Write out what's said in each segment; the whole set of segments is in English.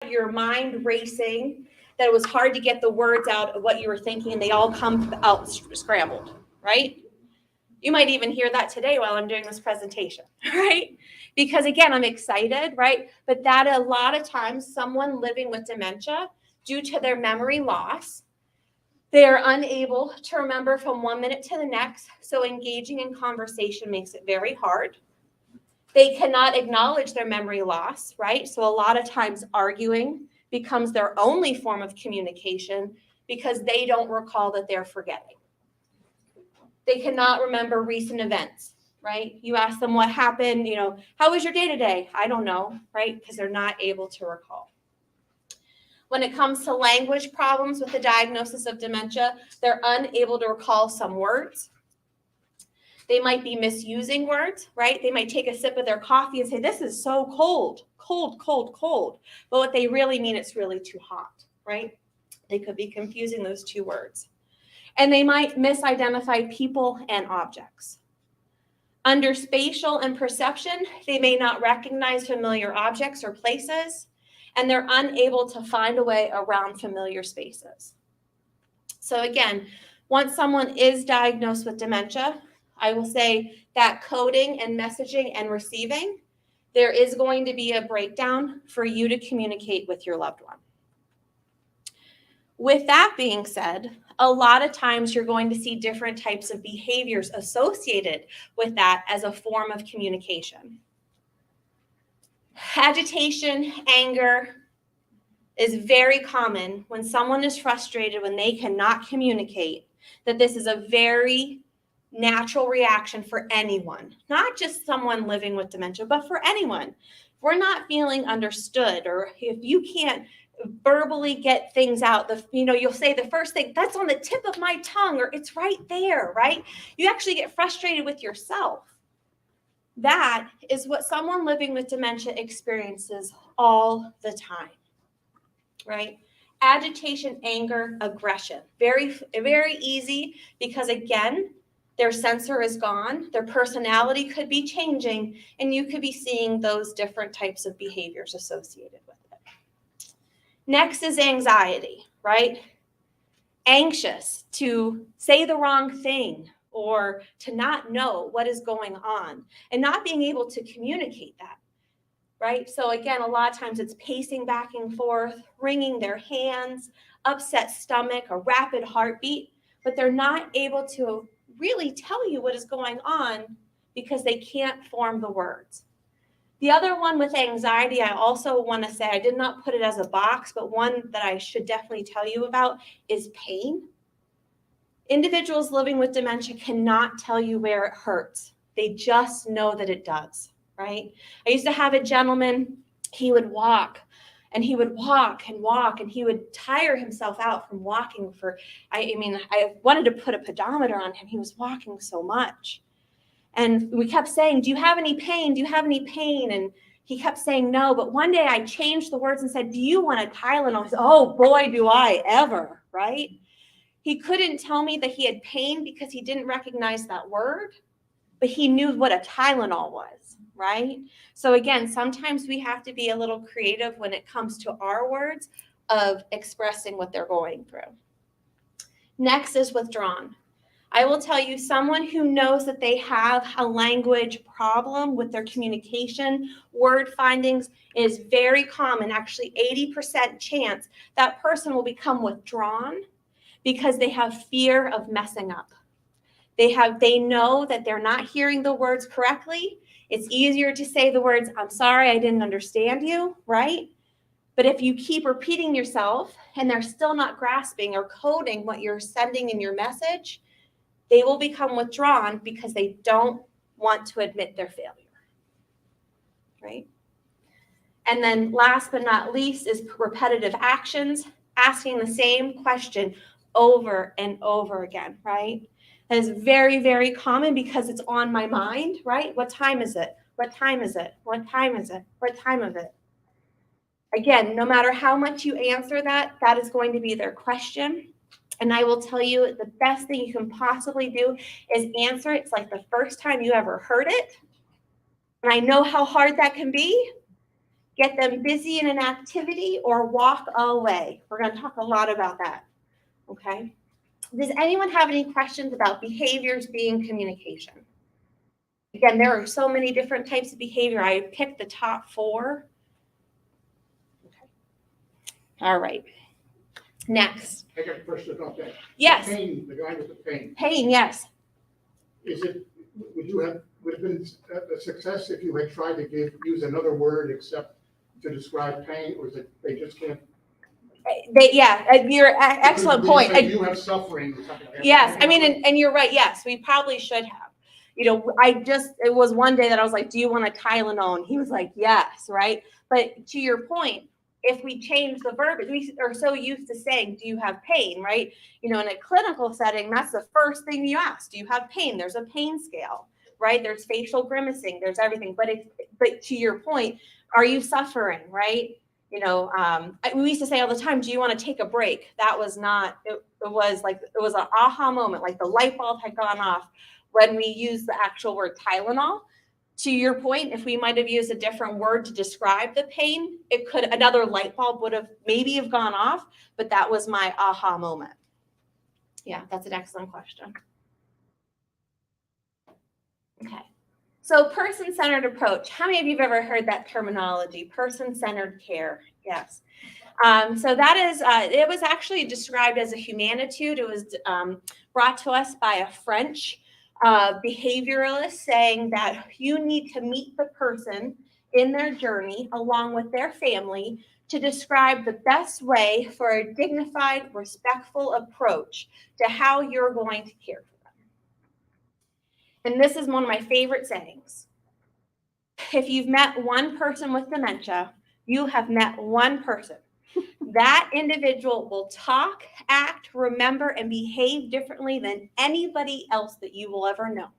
your mind racing, that it was hard to get the words out of what you were thinking, and they all come out scrambled, right? You might even hear that today while I'm doing this presentation, right? Because again, I'm excited, right? But that a lot of times someone living with dementia, due to their memory loss, they are unable to remember from 1 minute to the next. So engaging in conversation makes it very hard. They cannot acknowledge their memory loss, right? So a lot of times arguing becomes their only form of communication because they don't recall that they're forgetting. They cannot remember recent events, right? You ask them what happened, how was your day today? I don't know, right? Because they're not able to recall. When it comes to language problems with the diagnosis of dementia, they're unable to recall some words. They might be misusing words, right? They might take a sip of their coffee and say, this is so cold, cold, cold, cold. But what they really mean, it's really too hot, right? They could be confusing those two words. And they might misidentify people and objects. Under spatial and perception, they may not recognize familiar objects or places, and they're unable to find a way around familiar spaces. So again, once someone is diagnosed with dementia, I will say that coding and messaging and receiving, there is going to be a breakdown for you to communicate with your loved one. With that being said, a lot of times you're going to see different types of behaviors associated with that as a form of communication. Agitation, anger is very common when someone is frustrated, when they cannot communicate, that this is a very natural reaction for anyone, not just someone living with dementia, but for anyone. If we're not feeling understood, or if you can't verbally get things out, you'll say the first thing, that's on the tip of my tongue, or it's right there, right? You actually get frustrated with yourself. That is what someone living with dementia experiences all the time, right? Agitation, anger, aggression. Very, very easy because, again, their sensor is gone. Their personality could be changing, and you could be seeing those different types of behaviors associated with it. Next is anxiety, right? Anxious to say the wrong thing or to not know what is going on and not being able to communicate that, right? So again, a lot of times it's pacing back and forth, wringing their hands, upset stomach, a rapid heartbeat, but they're not able to really tell you what is going on because they can't form the words. The other one with anxiety, I also want to say, I did not put it as a box, but one that I should definitely tell you about is pain. Individuals living with dementia cannot tell you where it hurts. They just know that it does, right? I used to have a gentleman, he would walk and he would walk and walk, and he would tire himself out from walking I wanted to put a pedometer on him. He was walking so much. And we kept saying, do you have any pain? Do you have any pain? And he kept saying no. But one day I changed the words and said, do you want a Tylenol? He said, oh boy, do I ever, right? He couldn't tell me that he had pain because he didn't recognize that word, but he knew what a Tylenol was, right? So again, sometimes we have to be a little creative when it comes to our words of expressing what they're going through. Next is withdrawn. I will tell you, someone who knows that they have a language problem with their communication, word findings, is very common, actually 80% chance that person will become withdrawn because they have fear of messing up. They know that they're not hearing the words correctly. It's easier to say the words, I'm sorry, I didn't understand you, right? But if you keep repeating yourself and they're still not grasping or coding what you're sending in your message, they will become withdrawn because they don't want to admit their failure, right? And then last but not least is repetitive actions, asking the same question over and over again, right? That is very, very common because it's on my mind, right? What time is it? What time is it? What time is it? What time is it? Again, no matter how much you answer that, that is going to be their question. And I will tell you, the best thing you can possibly do is answer it. It's like the first time you ever heard it. And I know how hard that can be. get them busy in an activity, or walk away. We're going to talk a lot about that. Okay. Does anyone have any questions about behaviors being communication? Again, there are so many different types of behavior. I picked the top 4. Okay. All right. Next. I got a question about that. Yes. The pain, the guy with the pain. Pain, yes. Would have been a success if you had tried to use another word except to describe pain, or is it they just can't? You're excellent point. You have suffering or something. Yes, I mean, and you're right. Yes, we probably should have. It was one day that I was like, do you want a Tylenol? And he was like, yes, right? But to your point, if we change the verbiage, we are so used to saying, do you have pain, right? In a clinical setting, that's the first thing you ask. Do you have pain? There's a pain scale, right? There's facial grimacing, there's everything. But to your point, are you suffering, right? We used to say all the time, do you want to take a break? That was not, it was an aha moment, like the light bulb had gone off when we used the actual word Tylenol. To your point, if we might have used a different word to describe the pain, another light bulb would have gone off, but that was my aha moment. Yeah, that's an excellent question. Okay. So person-centered approach. How many of you have ever heard that terminology? Person-centered care. Yes. So that is, it was actually described as a humanitude. It was brought to us by a French behavioralist, saying that you need to meet the person in their journey along with their family to describe the best way for a dignified, respectful approach to how you're going to care for them. And this is one of my favorite sayings. If you've met one person with dementia, you have met one person. That individual will talk, act, remember, and behave differently than anybody else that you will ever know.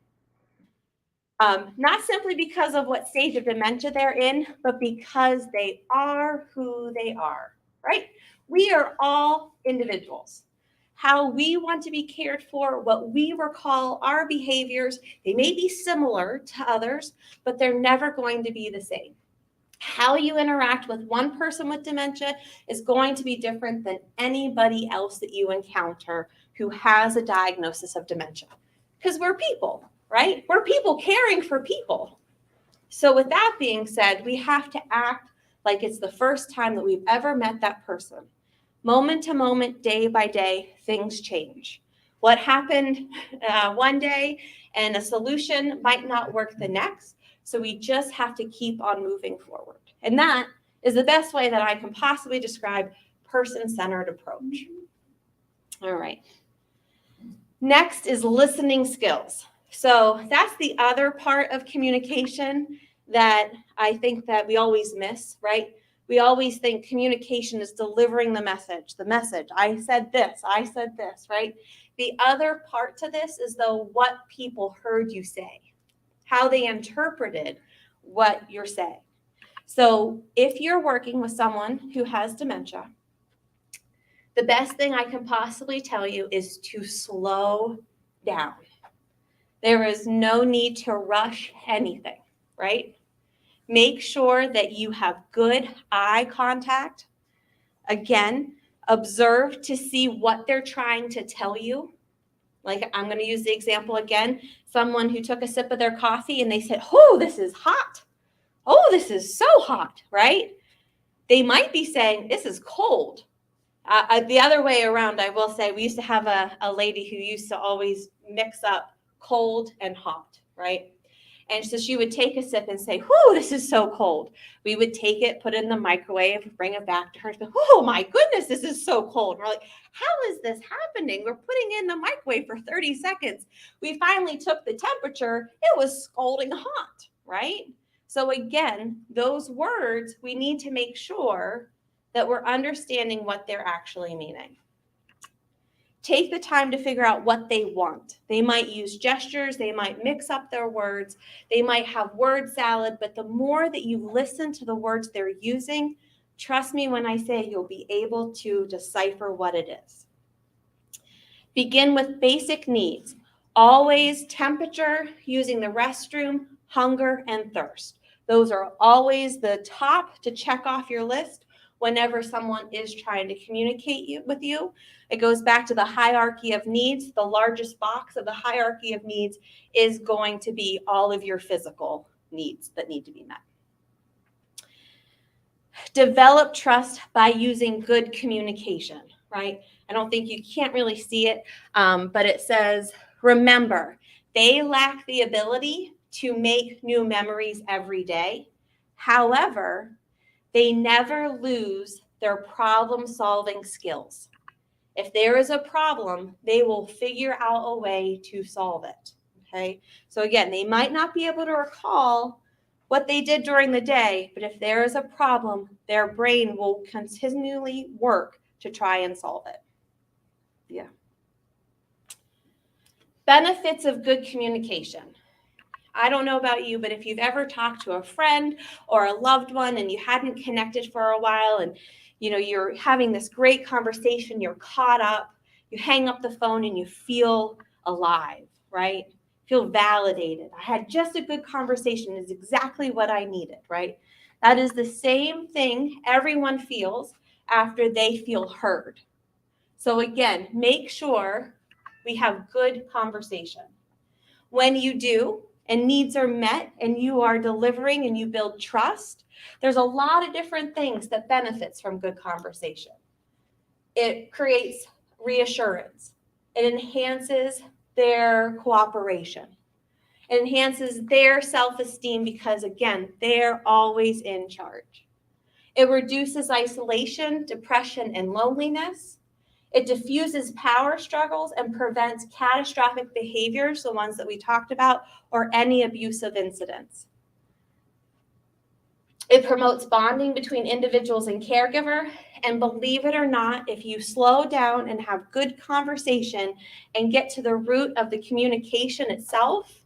Not simply because of what stage of dementia they're in, but because they are who they are, right? We are all individuals. How we want to be cared for, what we recall our behaviors, they may be similar to others, but they're never going to be the same. How you interact with one person with dementia is going to be different than anybody else that you encounter who has a diagnosis of dementia. Because we're people, right? We're people caring for people. So with that being said, we have to act like it's the first time that we've ever met that person. Moment to moment, day by day, things change. What happened one day and a solution might not work the next. So we just have to keep on moving forward. And that is the best way that I can possibly describe person-centered approach. All right. Next is listening skills. So that's the other part of communication that I think that we always miss, right? We always think communication is delivering the message. I said this, right? The other part to this is what people heard you say, how they interpreted what you're saying. So if you're working with someone who has dementia, the best thing I can possibly tell you is to slow down. There is no need to rush anything, right? Make sure that you have good eye contact. Again, observe to see what they're trying to tell you. Like, I'm going to use the example again. Someone who took a sip of their coffee and they said, oh, this is hot. Oh, this is so hot, right? They might be saying, this is cold. The other way around, I will say, we used to have a lady who used to always mix up cold and hot, right? And so she would take a sip and say, whoo, this is so cold. We would take it, put it in the microwave, bring it back to her. And go, oh, my goodness, this is so cold. And we're like, how is this happening? We're putting it in the microwave for 30 seconds. We finally took the temperature. It was scalding hot, right? So again, those words, we need to make sure that we're understanding what they're actually meaning. Take the time to figure out what they want. They might use gestures. They might mix up their words. They might have word salad, but the more that you listen to the words they're using, trust me when I say you'll be able to decipher what it is. Begin with basic needs. Always temperature, using the restroom, hunger, and thirst. Those are always the top to check off your list whenever someone is trying to communicate with you. It goes back to the hierarchy of needs. The largest box of the hierarchy of needs is going to be all of your physical needs that need to be met. Develop trust by using good communication, right? I don't think you can't really see it, but it says, remember, they lack the ability to make new memories every day. However, they never lose their problem-solving skills. If there is a problem, they will figure out a way to solve it, okay? So again, they might not be able to recall what they did during the day, but if there is a problem, their brain will continually work to try and solve it. Yeah. Benefits of good communication. I don't know about you, but if you've ever talked to a friend or a loved one and you hadn't connected for a while and you're having this great conversation, you're caught up, you hang up the phone and you feel alive, right? Feel validated. I had just a good conversation. It's exactly what I needed, right? That is the same thing everyone feels after they feel heard. So again, make sure we have good conversation. When you do, and needs are met, and you are delivering and you build trust, there's a lot of different things that benefits from good conversation. It creates reassurance. It enhances their cooperation. It enhances their self-esteem because, again, they're always in charge. It reduces isolation, depression, and loneliness. It diffuses power struggles and prevents catastrophic behaviors, the ones that we talked about, or any abusive incidents. It promotes bonding between individuals and caregiver. And believe it or not, if you slow down and have good conversation and get to the root of the communication itself,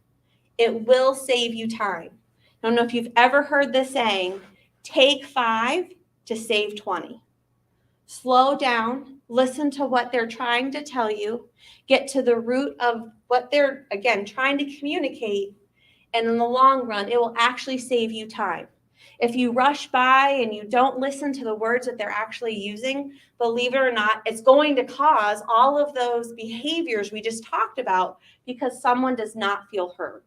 it will save you time. I don't know if you've ever heard this saying, take 5 to save 20. Slow down, listen to what they're trying to tell you, get to the root of what they're, again, trying to communicate, and in the long run, it will actually save you time. If you rush by and you don't listen to the words that they're actually using, believe it or not, it's going to cause all of those behaviors we just talked about because someone does not feel heard.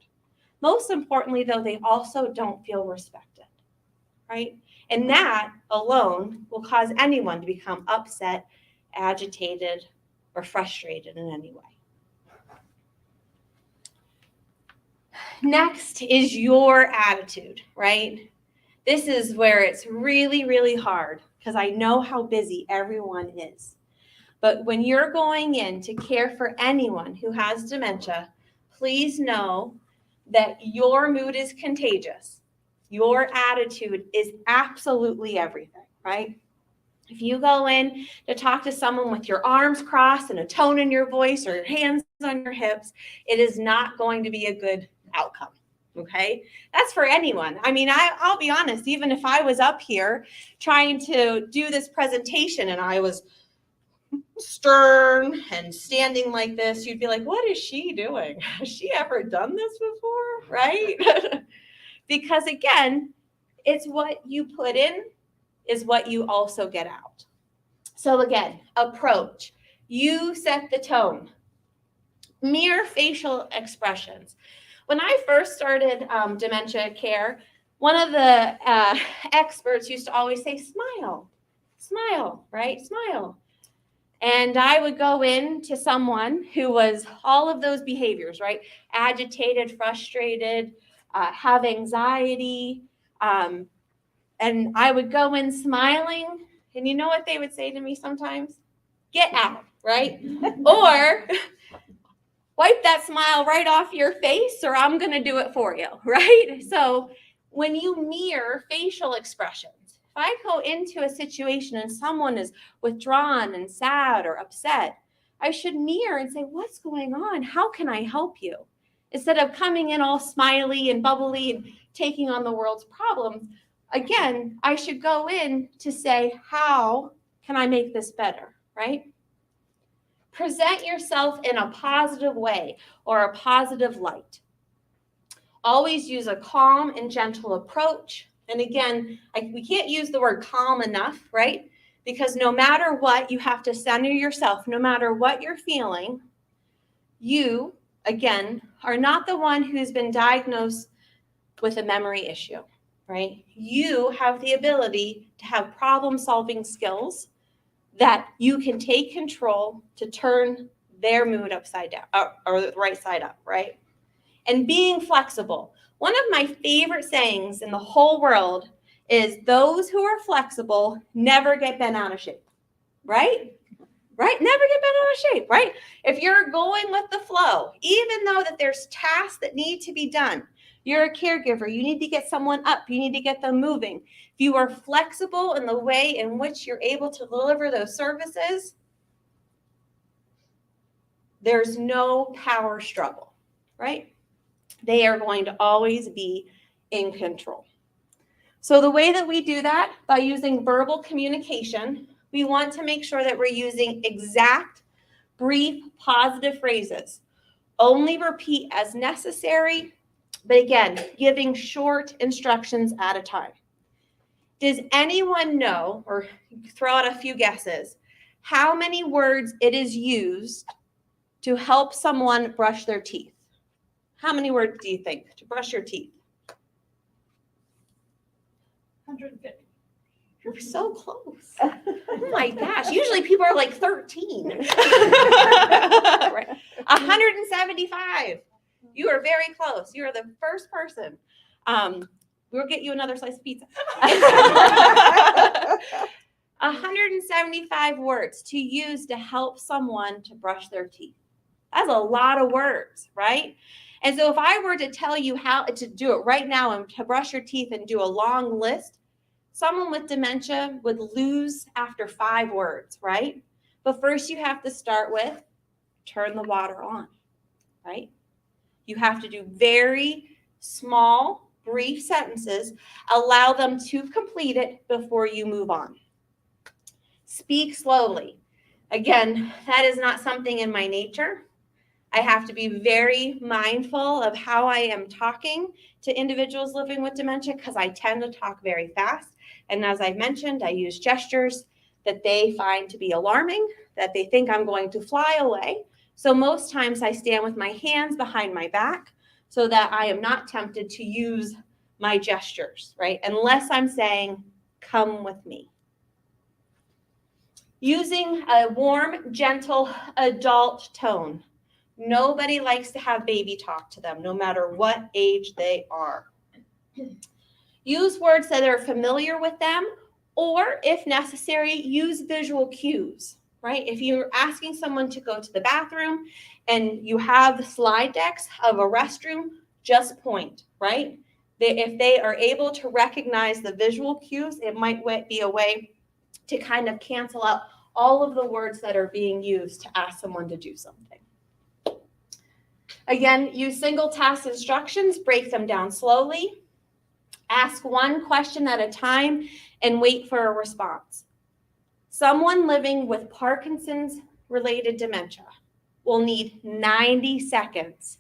Most importantly, though, they also don't feel respected, right? And that alone will cause anyone to become upset, agitated, or frustrated in any way. Next is your attitude, right? This is where it's really, really hard because I know how busy everyone is. But when you're going in to care for anyone who has dementia, please know that your mood is contagious. Your attitude is absolutely everything, right? If you go in to talk to someone with your arms crossed and a tone in your voice or your hands on your hips, it is not going to be a good outcome, okay? That's for anyone. I mean, I'll be honest, even if I was up here trying to do this presentation and I was stern and standing like this, you'd be like, what is she doing? Has she ever done this before, right? Because again, it's what you put in is what you also get out. So again, approach. You set the tone. Mere facial expressions. When I first started dementia care, one of the experts used to always say, smile, smile, right? Smile. And I would go in to someone who was all of those behaviors, right? Agitated, frustrated, have anxiety, and I would go in smiling, and you know what they would say to me sometimes? Get out, right? Or wipe that smile right off your face, or I'm going to do it for you, right? So when you mirror facial expressions, if I go into a situation and someone is withdrawn and sad or upset, I should mirror and say, what's going on? How can I help you? Instead of coming in all smiley and bubbly and taking on the world's problems, again, I should go in to say, how can I make this better, right? Present yourself in a positive way or a positive light. Always use a calm and gentle approach. And again, we can't use the word calm enough, right? Because no matter what, you have to center yourself. No matter what you're feeling, you, again, are not the one who's been diagnosed with a memory issue, right? You have the ability to have problem-solving skills that you can take control to turn their mood upside down, or the right side up, right? And being flexible. One of my favorite sayings in the whole world is those who are flexible never get bent out of shape, right? Right? Never get bent out of shape, right? If you're going with the flow, even though that there's tasks that need to be done, you're a caregiver, you need to get someone up, you need to get them moving. If you are flexible in the way in which you're able to deliver those services, there's no power struggle, right? They are going to always be in control. So the way that we do that, by using verbal communication, we want to make sure that we're using exact, brief, positive phrases. Only repeat as necessary, but again, giving short instructions at a time. Does anyone know, or throw out a few guesses, how many words it is used to help someone brush their teeth? How many words do you think to brush your teeth? 150. You're so close. Oh my gosh. Usually people are like 13. Right. 175. You are very close. You are the first person. We'll get you another slice of pizza. 175 words to use to help someone to brush their teeth. That's a lot of words, right? And so if I were to tell you how to do it right now and to brush your teeth and do a long list, someone with dementia would lose after 5 words, right? But first you have to start with turn the water on, right? You have to do very small, brief sentences. Allow them to complete it before you move on. Speak slowly. Again, that is not something in my nature. I have to be very mindful of how I am talking to individuals living with dementia because I tend to talk very fast. And as I mentioned, I use gestures that they find to be alarming, that they think I'm going to fly away. So most times I stand with my hands behind my back so that I am not tempted to use my gestures, right? Unless I'm saying, come with me. Using a warm, gentle, adult tone. Nobody likes to have baby talk to them, no matter what age they are. Use words that are familiar with them, or if necessary, use visual cues, right? If you're asking someone to go to the bathroom and you have the slide decks of a restroom, just point, right? If they are able to recognize the visual cues, it might be a way to kind of cancel out all of the words that are being used to ask someone to do something. Again, use single task instructions, break them down slowly. Ask one question at a time and wait for a response. Someone living with Parkinson's-related dementia will need 90 seconds.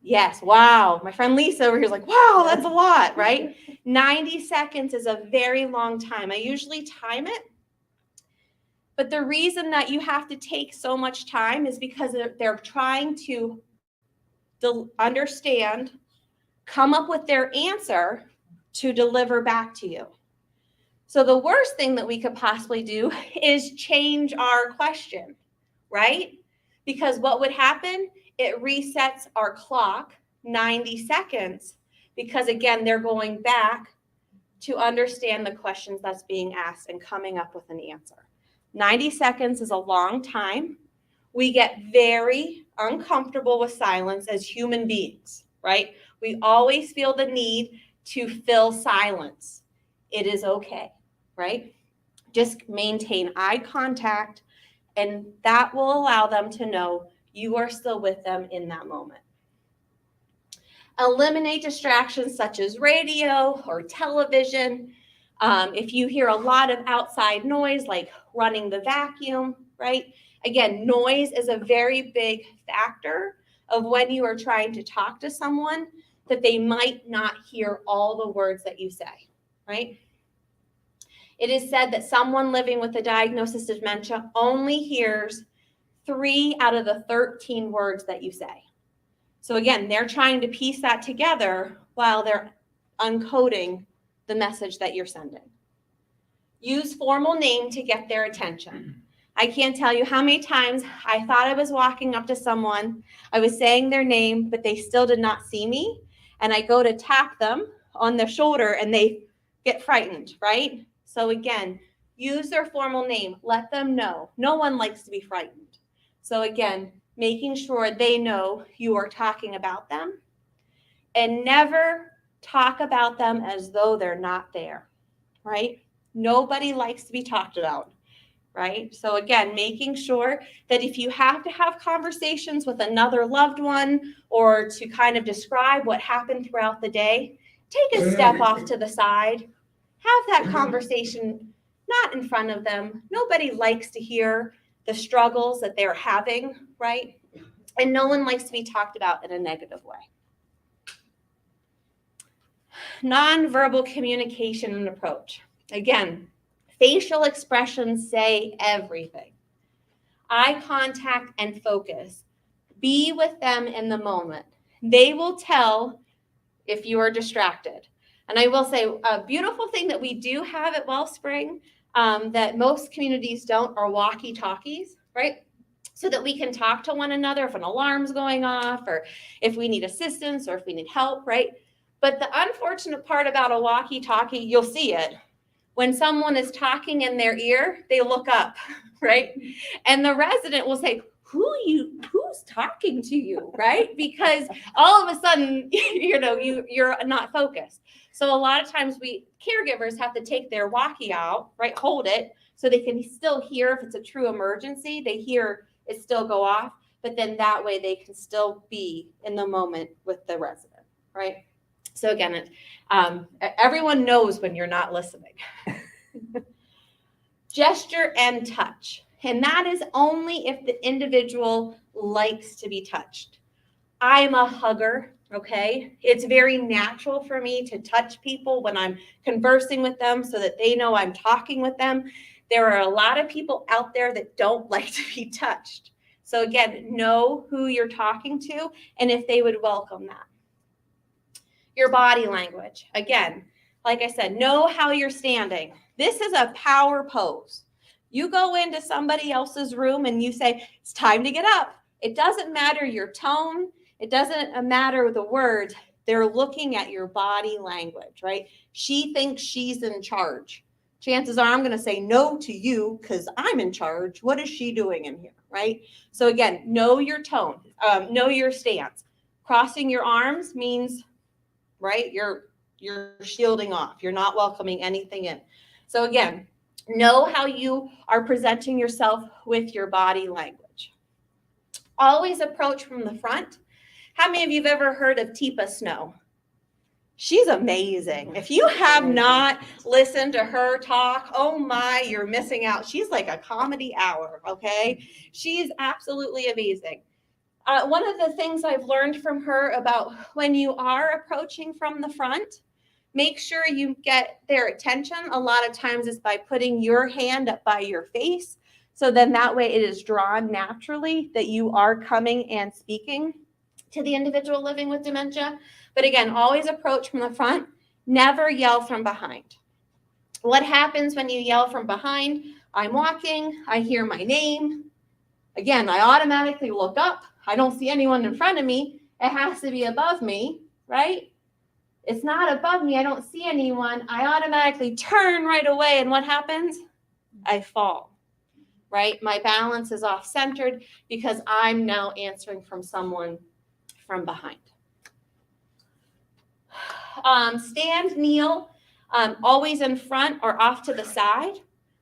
Yes, wow. My friend Lisa over here is like, wow, that's a lot, right? 90 seconds is a very long time. I usually time it. But the reason that you have to take so much time is because they're trying to understand, come up with their answer to deliver back to you. So the worst thing that we could possibly do is change our question, right? Because what would happen? It resets our clock 90 seconds because, again, they're going back to understand the questions that's being asked and coming up with an answer. 90 seconds is a long time. We get very uncomfortable with silence as human beings, right? We always feel the need to fill silence. It is okay, right? Just maintain eye contact, and that will allow them to know you are still with them in that moment. Eliminate distractions such as radio or television. If you hear a lot of outside noise, like running the vacuum, right? Again, noise is a very big factor of when you are trying to talk to someone that they might not hear all the words that you say, right? It is said that someone living with a diagnosis of dementia only hears 3 out of the 13 words that you say. So again, they're trying to piece that together while they're uncoding the message that you're sending. Use formal name to get their attention. I can't tell you how many times I thought I was walking up to someone, I was saying their name, but they still did not see me. And I go to tap them on their shoulder and they get frightened, right? So again, use their formal name. Let them know. No one likes to be frightened. So again, making sure they know you are talking about them, and never talk about them as though they're not there, right? Nobody likes to be talked about, right? So again, making sure that if you have to have conversations with another loved one or to kind of describe what happened throughout the day, take a step off to the side, have that conversation not in front of them. Nobody likes to hear the struggles that they're having, right? And no one likes to be talked about in a negative way. Nonverbal communication and approach. Again, facial expressions say everything. Eye contact and focus. Be with them in the moment. They will tell if you are distracted. And I will say a beautiful thing that we do have at Wellspring that most communities don't are walkie-talkies, right? So that we can talk to one another if an alarm's going off or if we need assistance or if we need help, right? But the unfortunate part about a walkie-talkie, you'll see it. When someone is talking in their ear, they look up, right? And the resident will say, who's talking to you, right? Because all of a sudden, you're not focused. So a lot of times caregivers have to take their walkie out, right? Hold it so they can still hear if it's a true emergency. They hear it still go off, but then that way they can still be in the moment with the resident, right? So again, everyone knows when you're not listening. Gesture and touch. And that is only if the individual likes to be touched. I'm a hugger, okay? It's very natural for me to touch people when I'm conversing with them so that they know I'm talking with them. There are a lot of people out there that don't like to be touched. So again, know who you're talking to and if they would welcome that. Your body language. Again, like I said, know how you're standing. This is a power pose. You go into somebody else's room and you say, it's time to get up. It doesn't matter your tone. It doesn't matter the words. They're looking at your body language, right? She thinks she's in charge. Chances are I'm going to say no to you because I'm in charge. What is she doing in here, right? So again, know your tone, know your stance. Crossing your arms means, right, you're shielding off. You're not welcoming anything in. So again, know how you are presenting yourself with your body language. Always approach from the front. How many of you have ever heard of Teepa Snow? She's amazing. If you have not listened to her talk, oh my, you're missing out. She's like a comedy hour, okay? She's absolutely amazing. One of the things I've learned from her about when you are approaching from the front, make sure you get their attention. A lot of times it's by putting your hand up by your face. So then that way it is drawn naturally that you are coming and speaking to the individual living with dementia. But again, always approach from the front, never yell from behind. What happens when you yell from behind? I'm walking, I hear my name. Again, I automatically look up. I don't see anyone in front of me. It has to be above me, right? It's not above me. I don't see anyone. I automatically turn right away. And what happens? I fall, right? My balance is off centered because I'm now answering from someone from behind. Stand, kneel, always in front or off to the side,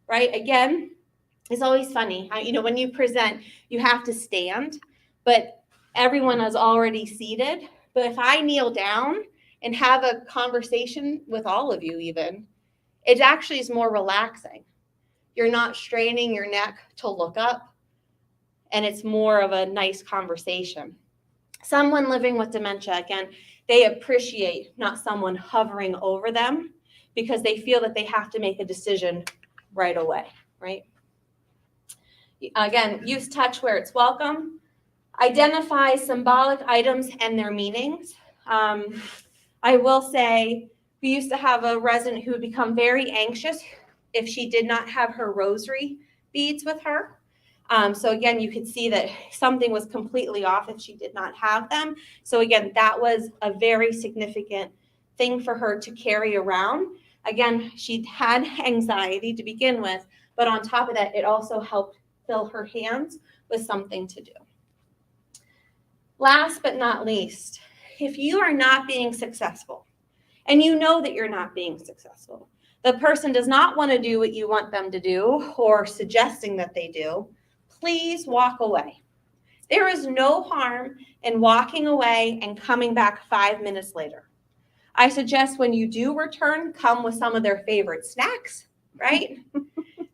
right? Again, it's always funny. When you present, you have to stand, but everyone is already seated. But if I kneel down and have a conversation with all of you even, it actually is more relaxing. You're not straining your neck to look up, and it's more of a nice conversation. Someone living with dementia, again, they appreciate not someone hovering over them because they feel that they have to make a decision right away, right? Again, use touch where it's welcome. Identify symbolic items and their meanings. I will say we used to have a resident who would become very anxious if she did not have her rosary beads with her. So again, you could see that something was completely off if she did not have them. So again, that was a very significant thing for her to carry around. Again, she had anxiety to begin with, but on top of that, it also helped fill her hands with something to do. Last but not least, if you are not being successful, and you know that you're not being successful, the person does not want to do what you want them to do or suggesting that they do, please walk away. There is no harm in walking away and coming back 5 minutes later. I suggest when you do return, come with some of their favorite snacks, right?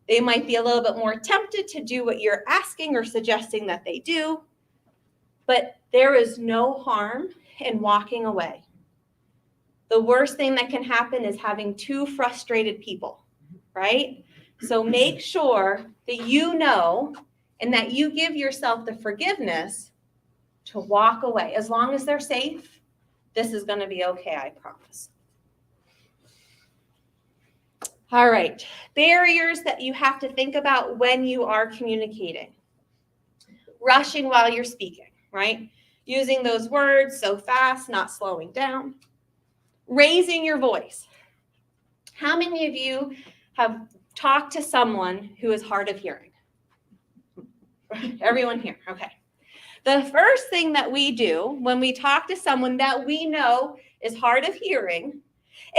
They might be a little bit more tempted to do what you're asking or suggesting that they do, but there is no harm in walking away. The worst thing that can happen is having two frustrated people, right? So make sure that you know and that you give yourself the forgiveness to walk away. As long as they're safe, this is going to be okay, I promise. All right, barriers that you have to think about when you are communicating. Rushing while you're speaking, right? Using those words so fast, not slowing down. Raising your voice. How many of you have talked to someone who is hard of hearing? Everyone here, okay. The first thing that we do when we talk to someone that we know is hard of hearing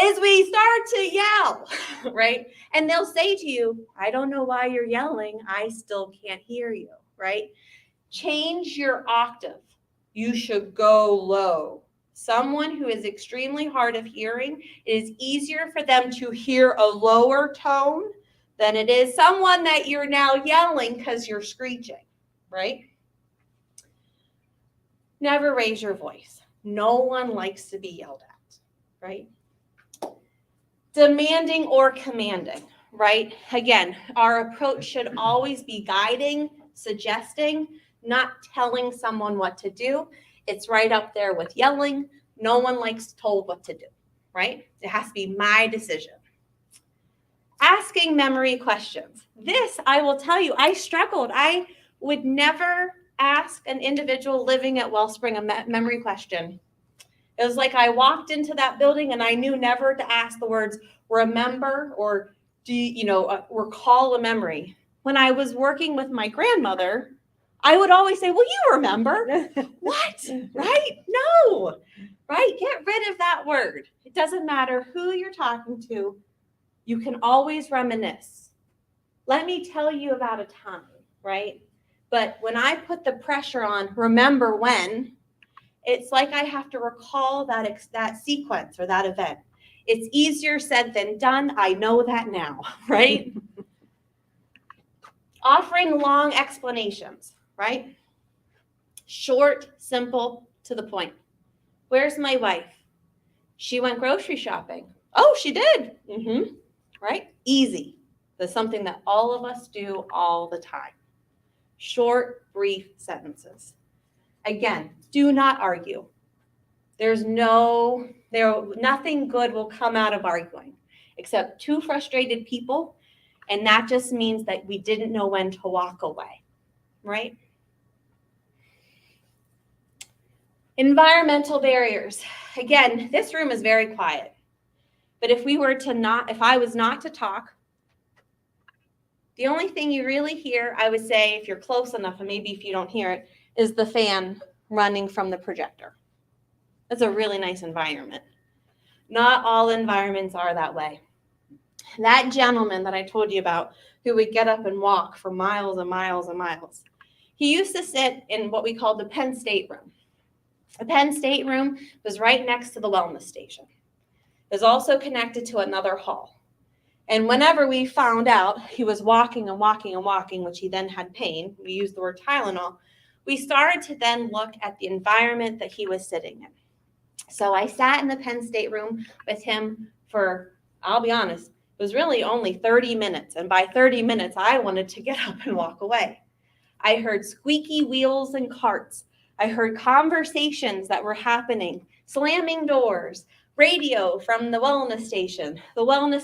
is we start to yell, right? And they'll say to you, I don't know why you're yelling. I still can't hear you, right? Change your octave. You should go low. Someone who is extremely hard of hearing, it is easier for them to hear a lower tone than it is someone that you're now yelling because you're screeching, right? Never raise your voice. No one likes to be yelled at, right? Demanding or commanding, right? Again, our approach should always be guiding, suggesting, not telling someone what to do. It's right up there with yelling. No one likes told what to do, right? It has to be my decision. Asking memory questions. This, I will tell you, I struggled. I would never ask an individual living at Wellspring a memory question. It was like I walked into that building and I knew never to ask the words remember or recall a memory. When I was working with my grandmother, I would always say, well, you remember. What? Right? No. Right? Get rid of that word. It doesn't matter who you're talking to. You can always reminisce. Let me tell you about a time, right? But when I put the pressure on remember when, it's like I have to recall that sequence or that event. It's easier said than done. I know that now, right? Offering long explanations, right? Short, simple, to the point. Where's my wife? She went grocery shopping. Oh, she did. Right? Easy. That's something that all of us do all the time. Short, brief sentences. Again, do not argue. Nothing good will come out of arguing except two frustrated people, and that just means that we didn't know when to walk away, right? Environmental barriers. Again, this room is very quiet, but if I was not to talk, the only thing you really hear, I would say, if you're close enough, and maybe if you don't hear it, is the fan running from the projector. That's a really nice environment. Not all environments are that way. That gentleman that I told you about, who would get up and walk for miles and miles and miles, he used to sit in what we call the Penn State room. The Penn State room was right next to the wellness station. It was also connected to another hall. And whenever we found out he was walking and walking and walking, which he then had pain, we used the word Tylenol, We started to then look at the environment that he was sitting in. So I sat in the Penn State room with him for, I'll be honest, it was really only 30 minutes. And by 30 minutes, I wanted to get up and walk away. I heard squeaky wheels and carts. I heard conversations that were happening, slamming doors, radio from the wellness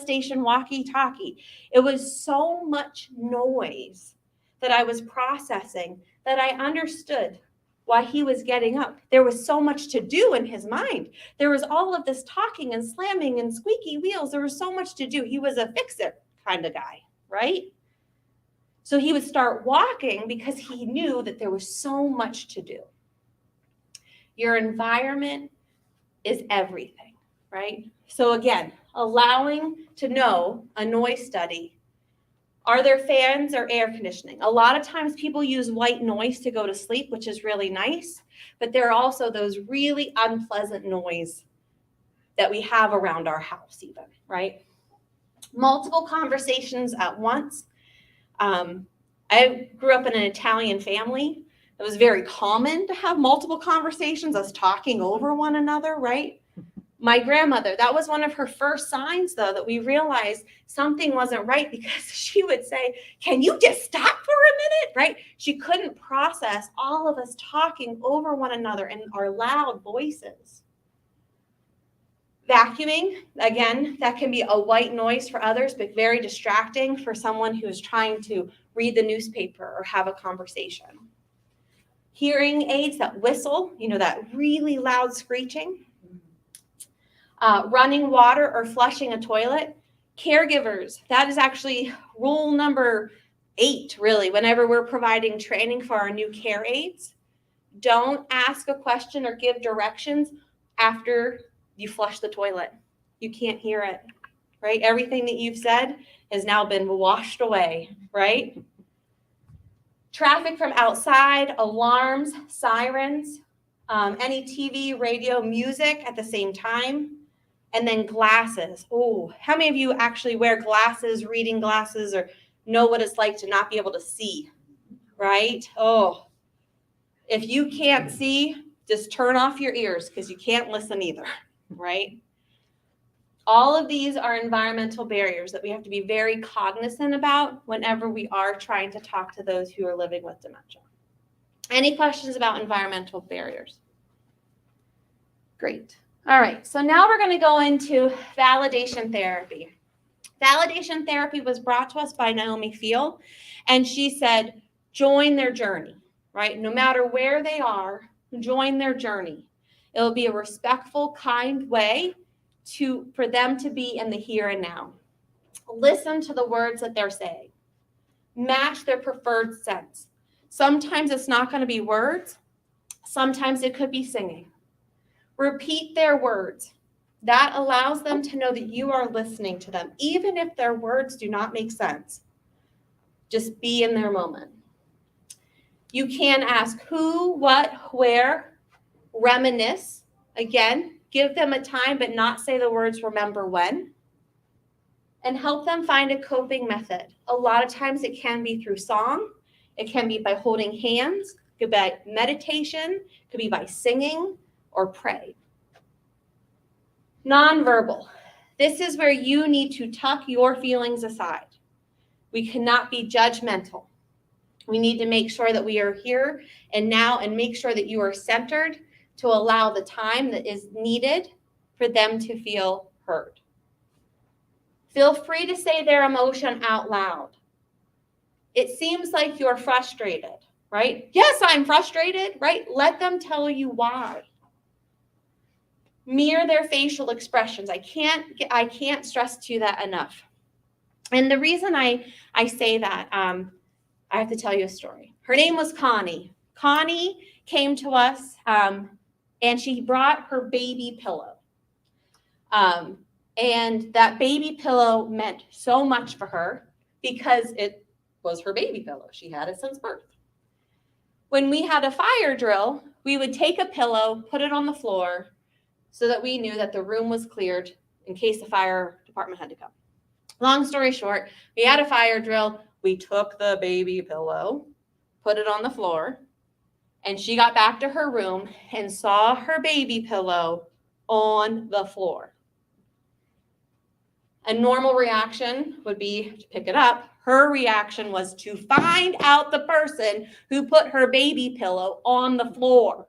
station walkie-talkie. It was so much noise that I was processing that I understood why he was getting up. There was so much to do in his mind. There was all of this talking and slamming and squeaky wheels. There was so much to do. He was a fix-it kind of guy, right? So he would start walking because he knew that there was so much to do. Your environment is everything, right? So again, allowing to know a noise study. Are there fans or air conditioning? A lot of times people use white noise to go to sleep, which is really nice, but there are also those really unpleasant noise that we have around our house even, right? Multiple conversations at once. I grew up in an Italian family. It was very common to have multiple conversations, us talking over one another, right? My grandmother, that was one of her first signs, though, that we realized something wasn't right, because she would say, "Can you just stop for a minute?" Right? She couldn't process all of us talking over one another in our loud voices. Vacuuming, again, that can be a white noise for others, but very distracting for someone who's trying to read the newspaper or have a conversation. Hearing aids that whistle, that really loud screeching. Running water or flushing a toilet. Caregivers, that is actually rule number 8, really, whenever we're providing training for our new care aides. Don't ask a question or give directions after you flush the toilet. You can't hear it, right? Everything that you've said has now been washed away, right? Traffic from outside, alarms, sirens, any TV, radio, music at the same time. And then glasses. Oh, how many of you actually wear glasses, reading glasses, or know what it's like to not be able to see, right? Oh, if you can't see, just turn off your ears because you can't listen either, right? All of these are environmental barriers that we have to be very cognizant about whenever we are trying to talk to those who are living with dementia. Any questions about environmental barriers? Great. All right, so now we're going to go into validation therapy. Validation therapy was brought to us by Naomi Fiel, and she said, join their journey, right? No matter where they are, join their journey. It'll be a respectful, kind way for them to be in the here and now. Listen to the words that they're saying. Match their preferred sense. Sometimes it's not going to be words. Sometimes it could be singing. Repeat their words. That allows them to know that you are listening to them, even if their words do not make sense. Just be in their moment. You can ask who, what, where, reminisce. Again, give them a time, but not say the words remember when. And help them find a coping method. A lot of times it can be through song. It can be by holding hands. It could be by meditation. It could be by singing or pray. Nonverbal. This is where you need to tuck your feelings aside. We cannot be judgmental. We need to make sure that we are here and now, and make sure that you are centered to allow the time that is needed for them to feel heard. Feel free to say their emotion out loud. It seems like you're frustrated, right? Yes, I'm frustrated, right? Let them tell you why. Mirror their facial expressions. I can't stress to you that enough. And the reason I say that, I have to tell you a story. Her name was Connie. Connie came to us, and she brought her baby pillow. And that baby pillow meant so much for her because it was her baby pillow. She had it since birth. When we had a fire drill, we would take a pillow, put it on the floor, so that we knew that the room was cleared in case the fire department had to come. Long story short, we had a fire drill. We took the baby pillow, put it on the floor, And she got back to her room and saw her baby pillow on the floor. A normal reaction would be to pick it up. Her reaction was to find out the person who put her baby pillow on the floor.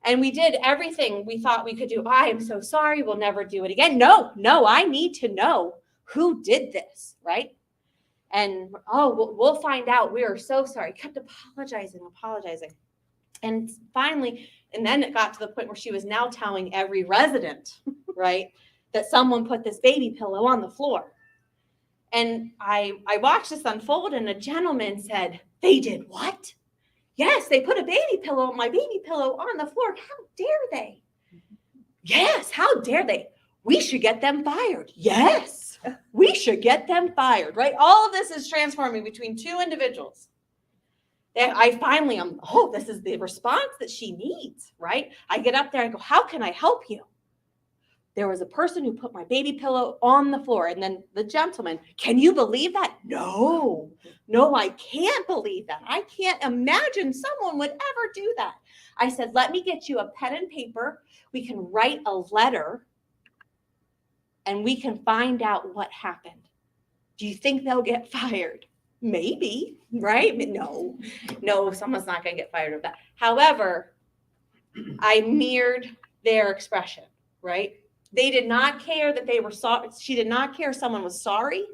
And we did everything we thought we could do. I am so sorry. We'll never do it again. No, I need to know who did this, right? And, we'll find out. We are so sorry. Kept apologizing. And finally, and then it got to the point where she was now telling every resident, right, that someone put this baby pillow on the floor. And I watched this unfold, and a gentleman said, "They did what?" "Yes, they put my baby pillow on the floor. How dare they?" "Yes, how dare they? We should get them fired." "Yes, we should get them fired," right? All of this is transforming between two individuals. I finally am, this is the response that she needs, right? I get up there, I go, "How can I help you?" "There was a person who put my baby pillow on the floor." And then the gentleman, "Can you believe that?" No, I can't believe that. I can't imagine someone would ever do that. I said, "Let me get you a pen and paper. We can write a letter and we can find out what happened. Do you think they'll get fired?" Maybe, right? No, someone's not going to get fired of that. However, I mirrored their expression, right? They did not care that they were sorry. She did not care someone was sorry.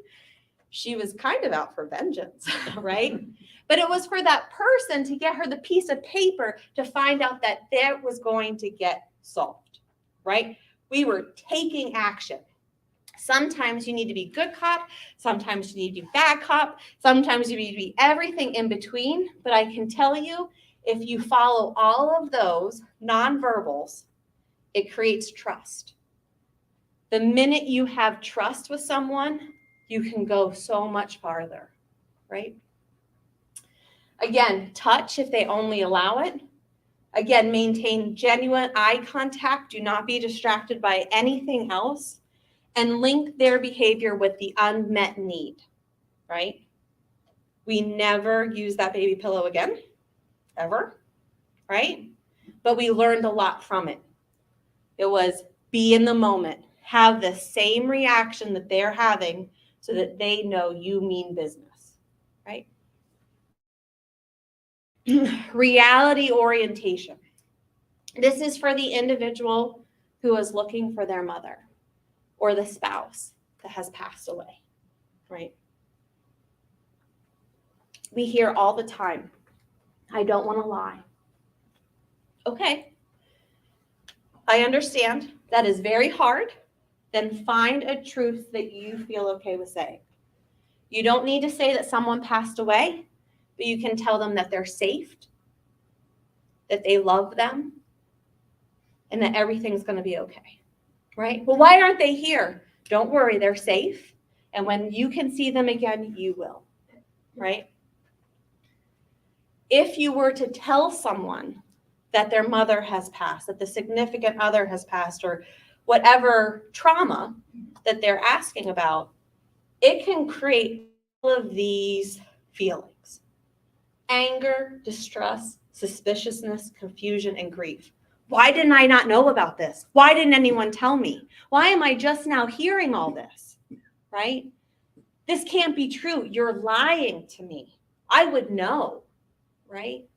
She was kind of out for vengeance, right? But it was for that person to get her the piece of paper to find out that that was going to get solved, right? We were taking action. Sometimes you need to be good cop. Sometimes you need to be bad cop. Sometimes you need to be everything in between. But I can tell you, if you follow all of those nonverbals, it creates trust. The minute you have trust with someone, you can go so much farther, right? Again, touch if they only allow it. Again, maintain genuine eye contact. Do not be distracted by anything else. And link their behavior with the unmet need, right? We never use that baby pillow again, ever, right? But we learned a lot from it. It was be in the moment, have the same reaction that they're having so that they know you mean business, right? Reality orientation. This is for the individual who is looking for their mother or the spouse that has passed away, right? We hear all the time, "I don't want to lie." Okay, I understand that is very hard. Then find a truth that you feel okay with saying. You don't need to say that someone passed away, but you can tell them that they're safe, that they love them, and that everything's going to be okay, right? Well, why aren't they here? Don't worry, they're safe. And when you can see them again, you will, right? If you were to tell someone that their mother has passed, that the significant other has passed, or whatever trauma that they're asking about, it can create all of these feelings: anger, distress, suspiciousness, confusion, and grief. Why didn't I not know about this? Why didn't anyone tell me? Why am I just now hearing all this, right? This can't be true. You're lying to me. I would know, right?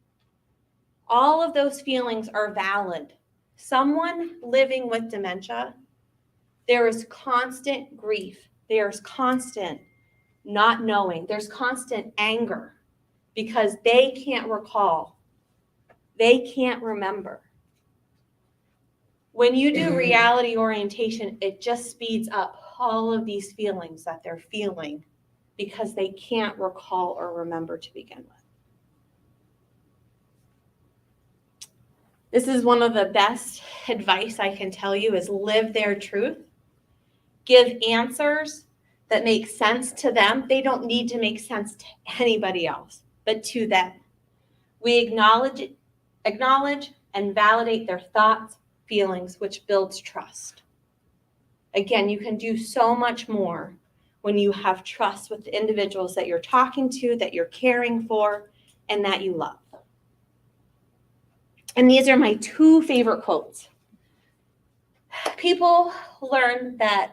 All of those feelings are valid. Someone living with dementia, there is constant grief. There's constant not knowing. There's constant anger because they can't recall. They can't remember. When you do reality orientation, it just speeds up all of these feelings that they're feeling because they can't recall or remember to begin with. This is one of the best advice I can tell you is live their truth. Give answers that make sense to them. They don't need to make sense to anybody else, but to them. We acknowledge and validate their thoughts, feelings, which builds trust. Again, you can do so much more when you have trust with the individuals that you're talking to, that you're caring for, and that you love. And these are my two favorite quotes. People learn that,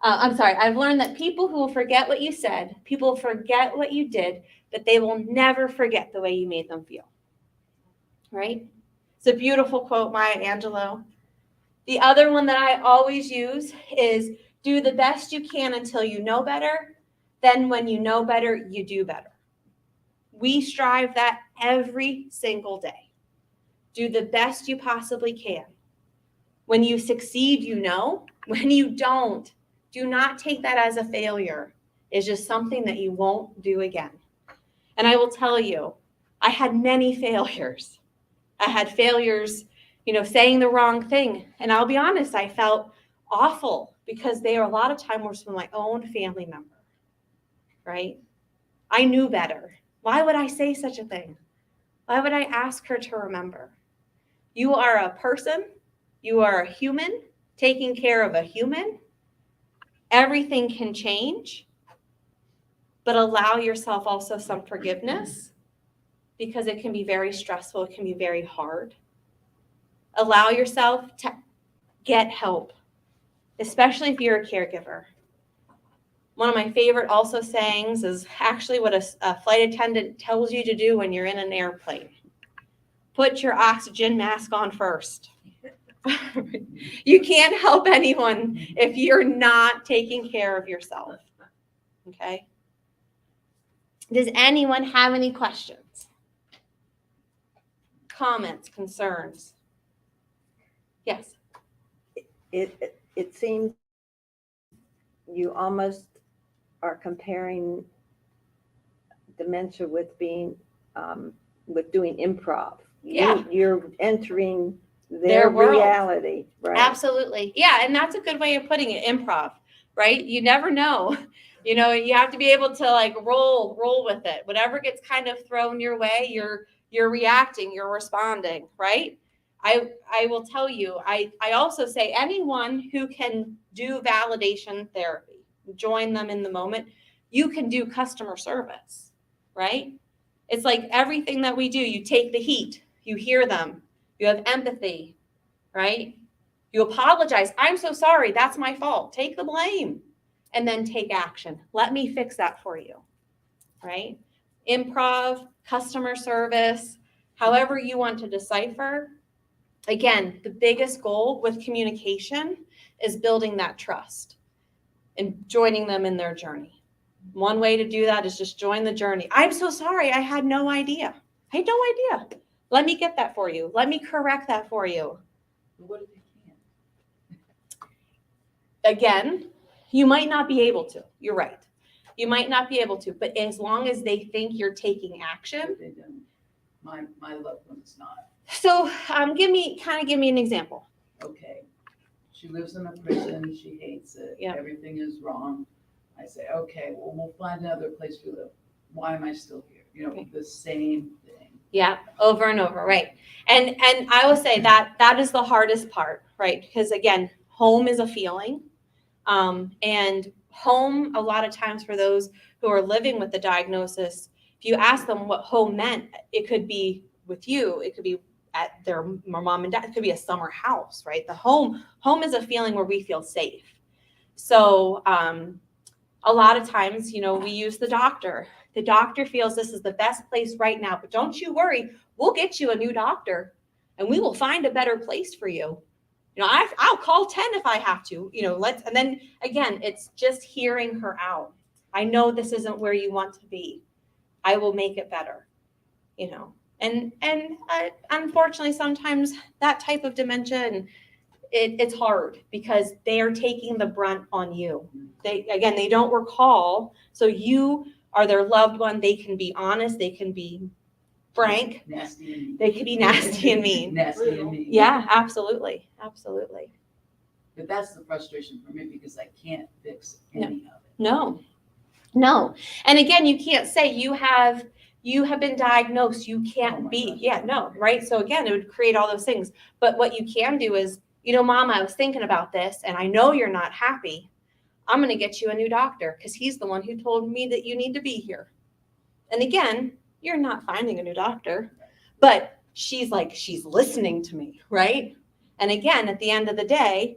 I've learned that people who will forget what you said, people will forget what you did, but they will never forget the way you made them feel. Right? It's a beautiful quote, Maya Angelou. The other one that I always use is, do the best you can until you know better. Then when you know better, you do better. We strive that every single day. Do the best you possibly can. When you succeed, you know. When you don't, do not take that as a failure. It's just something that you won't do again. And I will tell you, I had many failures. I had failures, saying the wrong thing. And I'll be honest, I felt awful because they were a lot of time were from my own family member, right? I knew better. Why would I say such a thing? Why would I ask her to remember? You are a person. You are a human taking care of a human. Everything can change, but allow yourself also some forgiveness because it can be very stressful. It can be very hard. Allow yourself to get help, especially if you're a caregiver. One of my favorite also sayings is actually what a flight attendant tells you to do when you're in an airplane. Put your oxygen mask on first. You can't help anyone if you're not taking care of yourself. Okay? Does anyone have any questions? Comments, concerns? Yes. It seems you almost are comparing dementia with being with doing improv. Yeah. You're entering Their their world. reality, right? Absolutely. Yeah, and that's a good way of putting it, improv, right? You never know. You have to be able to roll with it. Whatever gets kind of thrown your way, you're reacting, you're responding, right? I will tell you, I also say anyone who can do validation therapy, join them in the moment, you can do customer service, right? It's like everything that we do, you take the heat, you hear them, you have empathy, right? You apologize. I'm so sorry. That's my fault. Take the blame and then take action. Let me fix that for you, right? Improv, customer service, however you want to decipher. Again, the biggest goal with communication is building that trust and joining them in their journey. One way to do that is just join the journey. I'm so sorry. I had no idea. I had no idea. Let me get that for you. Let me correct that for you. What if you can't? Again, you might not be able to. You're right. You might not be able to, but as long as they think you're taking action. They don't. My loved one's not. So give me an example. Okay. She lives in a prison. She hates it. Yeah. Everything is wrong. I say, okay, well, we'll find another place to live. Why am I still here? Okay. The same thing. Yeah, over and over, right. And I will say that is the hardest part, right? Because again, home is a feeling. And home, a lot of times for those who are living with the diagnosis, if you ask them what home meant, it could be with you, it could be at their mom and dad, it could be a summer house, right? The home is a feeling where we feel safe. So a lot of times, we use the doctor. The doctor feels this is the best place right now, but don't you worry, we'll get you a new doctor and we will find a better place for you. I'll call 10 if I have to, and then again, it's just hearing her out. I know this isn't where you want to be. I will make it better, and unfortunately, sometimes that type of dementia, and it's hard because they are taking the brunt on you. They don't recall. So you are their loved one. They can be honest. They can be frank. Nasty and mean. They can be nasty and mean. Nasty and mean. Yeah, absolutely. Absolutely. But that's the frustration for me because I can't fix any of it. No. And again, you can't say you have been diagnosed. You can't be. gosh. Yeah, no, right? So again, it would create all those things. But what you can do is, Mom, I was thinking about this and I know you're not happy. I'm going to get you a new doctor because he's the one who told me that you need to be here. And again, you're not finding a new doctor, but she's like, she's listening to me, right? And again, at the end of the day,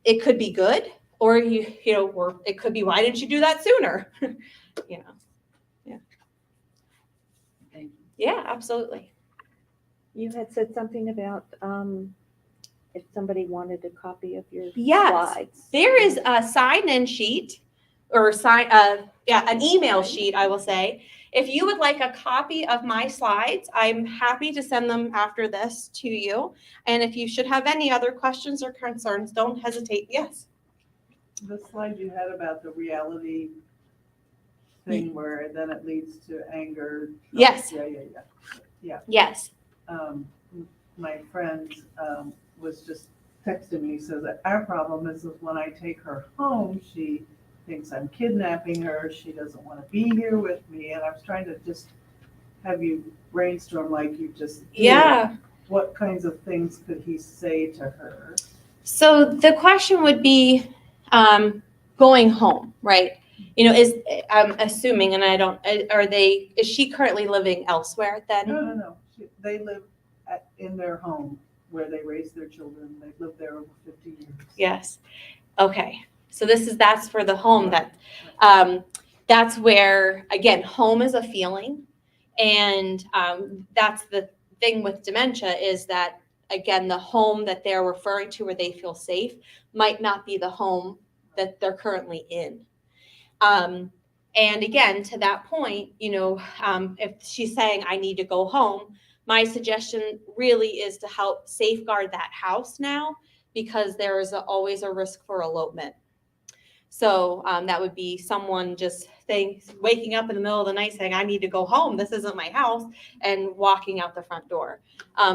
it could be good, or or it could be, why didn't you do that sooner? you know. Thank you. Yeah, absolutely. You had said something about if somebody wanted a copy of your Yes. slides. There is a sign-in sheet or an email sheet, I will say. If you would like a copy of my slides, I'm happy to send them after this to you. And if you should have any other questions or concerns, don't hesitate. Yes. The slide you had about the reality thing where then it leads to anger. Yes. Yeah. Yes. My friend was just texting me, says that our problem is when I take her home, she thinks I'm kidnapping her. She doesn't want to be here with me. And I was trying to just have you brainstorm like you just did. Yeah. What kinds of things could he say to her? So the question would be going home, right? I'm assuming, and I don't, is she currently living elsewhere then? No. They live in their home where they raise their children. They've lived there over 50 years. Yes. Okay. So that's for the home that's where, again, home is a feeling. And that's the thing with dementia is that, again, the home that they're referring to where they feel safe might not be the home that they're currently in. And again, to that point, if she's saying, I need to go home, my suggestion really is to help safeguard that house now, because there is always a risk for elopement. So that would be someone just waking up in the middle of the night saying, I need to go home. This isn't my house, and walking out the front door.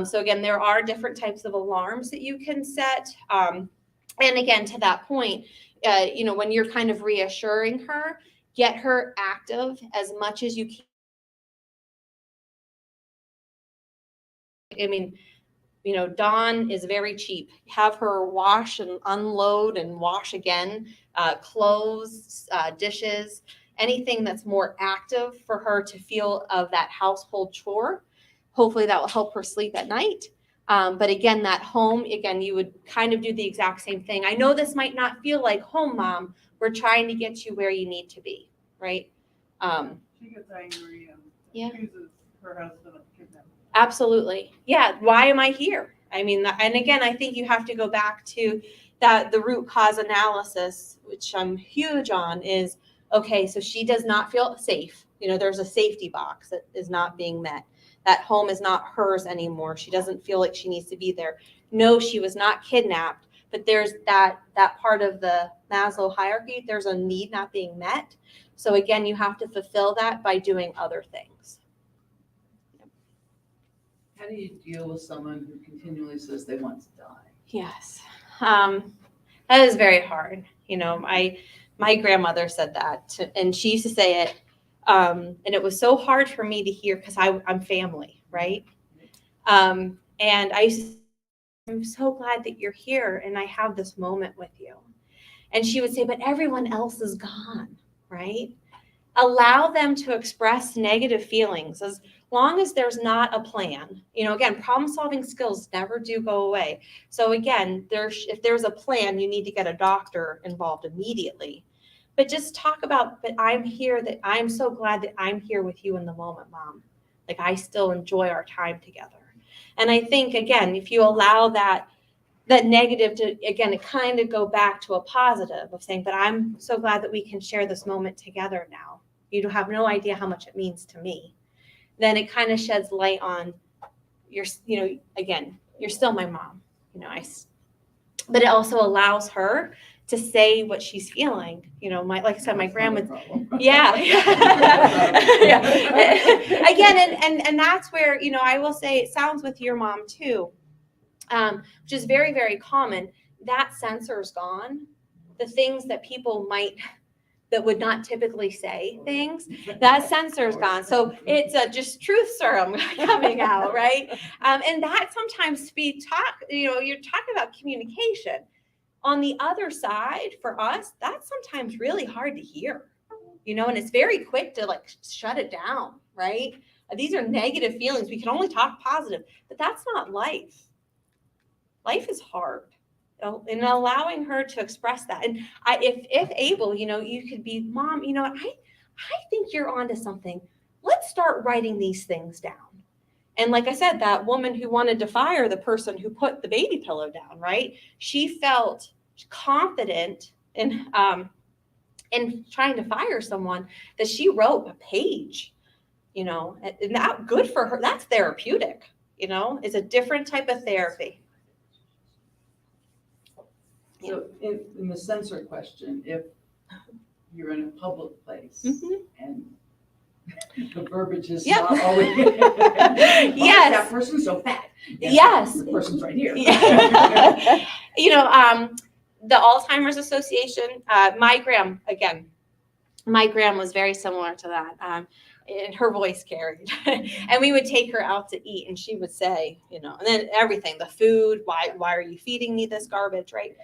So again, there are different types of alarms that you can set. And again, to that point, when you're kind of reassuring her, get her active as much as you can. I mean, Dawn is very cheap. Have her wash and unload and wash again, clothes, dishes, anything that's more active for her to feel of that household chore. Hopefully that will help her sleep at night. But again, that home, you would kind of do the exact same thing. I know this might not feel like home, Mom. We're trying to get you where you need to be, right? She gets angry and Yeah. accuses her husband of kidnapping. Absolutely. Yeah. Why am I here? I mean, and again, I think you have to go back to the root cause analysis, which I'm huge on, is, okay, so she does not feel safe. There's a safety box that is not being met. That home is not hers anymore. She doesn't feel like she needs to be there. No, she was not kidnapped, but there's that part of the Maslow hierarchy. There's a need not being met. So again, you have to fulfill that by doing other things. How do you deal with someone who continually says they want to die? Yes. That is very hard. My grandmother said that, and she used to say it, and it was so hard for me to hear because I'm family, right? And I used to say, I'm so glad that you're here and I have this moment with you. And she would say, but everyone else is gone, right? Allow them to express negative feelings as long as there's not a plan. Again, problem-solving skills never do go away. So again, if there's a plan, you need to get a doctor involved immediately. But just talk about, but I'm here, that I'm so glad that I'm here with you in the moment, Mom. Like, I still enjoy our time together. And I think, again, if you allow that negative to, again, it kind of go back to a positive of saying, but I'm so glad that we can share this moment together now. You have no idea how much it means to me. Then it kind of sheds light on again, you're still my mom, but it also allows her to say what she's feeling. Like I said, my grandma, yeah. Yeah. Again, and that's where, I will say it sounds with your mom too, which is very, very common. That sensor's gone. The things that people that would not typically say things, that sensor's gone. So it's just truth serum coming out, right? And that sometimes you're talking about communication. On the other side, for us, that's sometimes really hard to hear, and it's very quick to shut it down, right? These are negative feelings. We can only talk positive, but that's not life. Life is hard. And allowing her to express that. And if able, you could be, Mom, I think you're onto something. Let's start writing these things down. And like I said, that woman who wanted to fire the person who put the baby pillow down, right? She felt confident in trying to fire someone that she wrote a page, and that good for her. That's therapeutic, it's a different type of therapy. So in the censor question, if you're in a public place and the verbiage is Yep. not always. Yes. That person's so fat. Yes. The person's right here. The Alzheimer's Association, my gram was very similar to that. And her voice carried. And we would take her out to eat and she would say, and then everything, the food, why are you feeding me this garbage, right?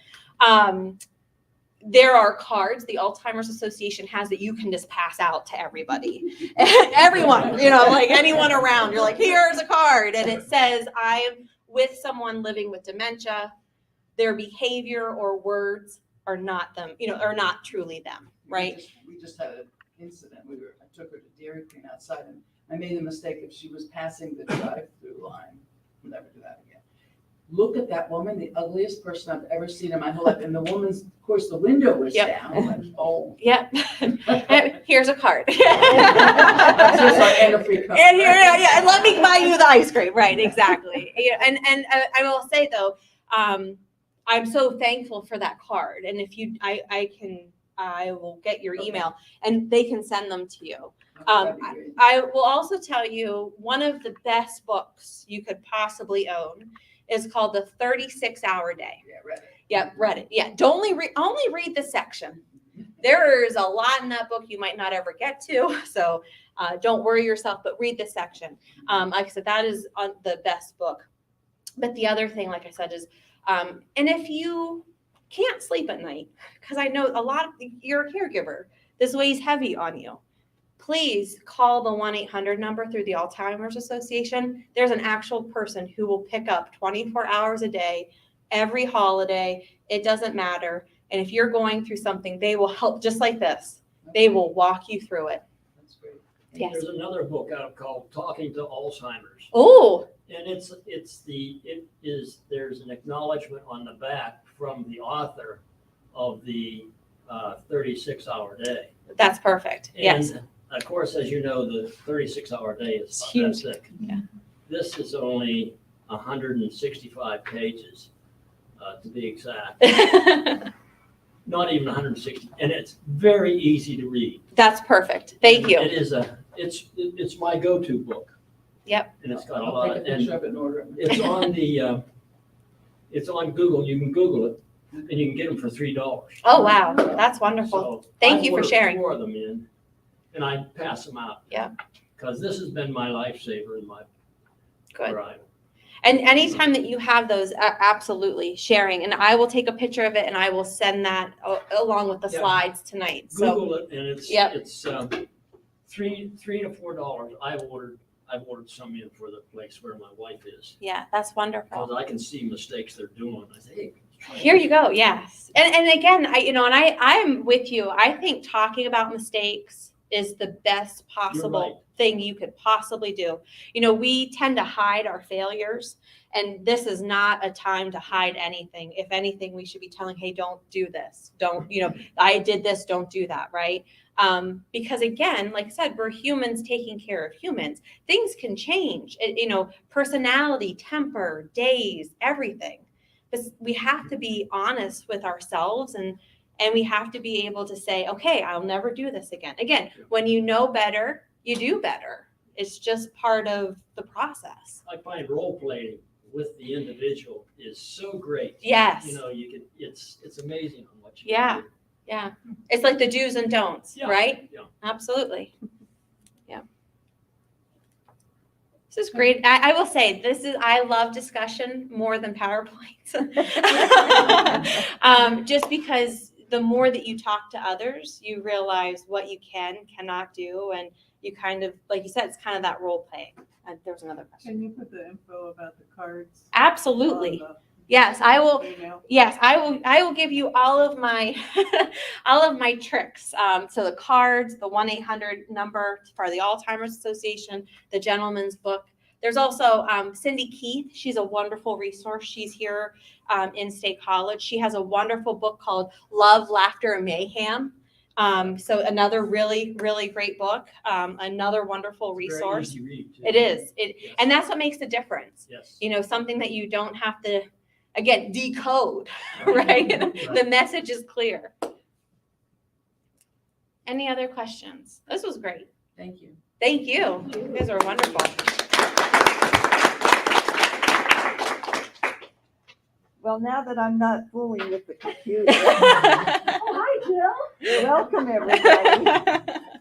There are cards the Alzheimer's Association has that you can just pass out to everybody. Everyone, like anyone around, you're like, here's a card. And it says, I'm with someone living with dementia. Their behavior or words are not them, are not truly them, right? We just had an incident. I took her to Dairy Queen outside and I made the mistake if she was passing the drive-through line. I'll never do that again. Look at that woman, the ugliest person I've ever seen in my whole life. And the woman's, of course, the window was down. Like, oh. Yep. Here's a card. And a free cup. And here, and let me buy you the ice cream. Right, exactly. And I will say though, I'm so thankful for that card. And if I will get your email and they can send them to you. I will also tell you one of the best books you could possibly own is called The 36-Hour Day. Yeah, read it. Yeah, read it. Yeah, only read the section. There's a lot in that book you might not ever get to, so don't worry yourself, but read the section. Like I said, that is the best book. But the other thing, like I said, is, and if you can't sleep at night, because I know you're a caregiver, this weighs heavy on you, please call the 1-800 number through the Alzheimer's Association. There's an actual person who will pick up 24 hours a day, every holiday. It doesn't matter. And if you're going through something, they will help just like this. They will walk you through it. That's great. Yes. There's another book out called Talking to Alzheimer's. Oh, And there's an acknowledgement on the back from the author of the 36-hour day. that's perfect. Yes. And of course, as you know, the 36-hour day is It's about huge. that thick. Yeah. This is only 165 pages, to be exact. Not even 160, and it's very easy to read. That's perfect. Thank you. It is it's my go-to book. Yep. And it's got a I'll lot take a of, picture and of it and order it. it's on it's on Google. You can Google it, and you can get them for $3. Oh, wow. That's wonderful. So Thank I you for ordered sharing. 4 of them in, and I pass them out. Yeah. Because this has been my lifesaver in my Good. ride. And anytime that you have those, absolutely sharing. And I will take a picture of it and I will send that along with the Yeah. slides tonight. So, Google it, and it's Yep. it's $3 to $4. I've ordered some in for the place where my wife is, yeah, that's wonderful. because I can see mistakes they're doing. I say, hey, try Here this. you go. Yes. And again, I'm with you. I think talking about mistakes is the best right. possible thing you could possibly do. We tend to hide our failures, and this is not a time to hide anything. If anything, we should be telling, hey, don't do this. Don't, I did this, don't do that, right? Because again, like I said, we're humans taking care of humans. Things can change, personality, temper, days, everything. But we have to be honest with ourselves, and we have to be able to say, okay, I'll never do this again. Again, when you know better, you do better. It's just part of the process. I find role playing with the individual is so great. Yes. It's amazing on what you Yeah. can do. Yeah. It's like the do's and don'ts, Yeah, right? yeah. Absolutely. Yeah. This is great. I will say I love discussion more than PowerPoints. Just because the more that you talk to others, you realize what you cannot do. And you kind of, like you said, it's kind of that role play. There was another question. Can you put the info about the cards? Absolutely. on the Yes, I will. email? Yes, I will give you all of my all of my tricks. So the cards, the 1-800 number for the Alzheimer's Association, the gentleman's book. There's also Cindy Keith. She's a wonderful resource. She's here in State College. She has a wonderful book called Love, Laughter, and Mayhem. So another really, really great book. Another wonderful Very resource. easy read, too. It is. Yes. And that's what makes the difference. Yes. You know, something that you don't have to, again, decode, right? The message is clear. Any other questions? This was great. Thank you. Thank you. You guys are wonderful. Well, now that I'm not fooling with the computer, Oh, hi, Jill. welcome everybody.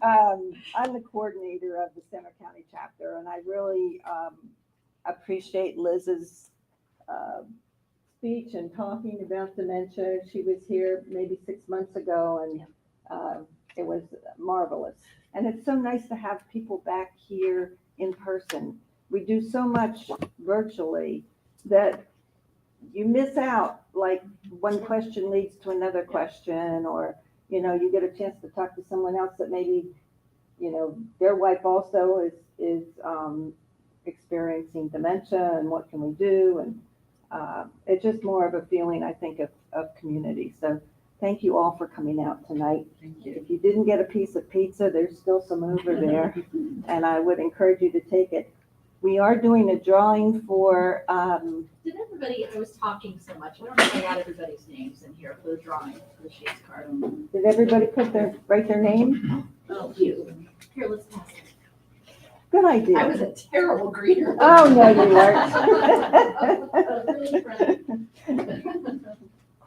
I'm the coordinator of the Center County chapter, and I really appreciate Liz's speech and talking about dementia. She was here maybe 6 months ago, and it was marvelous. And it's so nice to have people back here in person. We do so much virtually that you miss out, like one question leads to another question, or, you know, you get a chance to talk to someone else that maybe, you know, their wife also is experiencing dementia, and what can we do? And it's just more of a feeling, I think, of community. So thank you all for coming out tonight. Thank you. If you didn't get a piece of pizza, there's still some over there, and I would encourage you to take it. We are doing a drawing for, Did everybody, I was talking so much, I don't know if I got everybody's names in here for the drawing, for the Shades card. did everybody write their name? Oh, you. Here, let's pass it. Good idea. I was a terrible greeter. Oh, no, you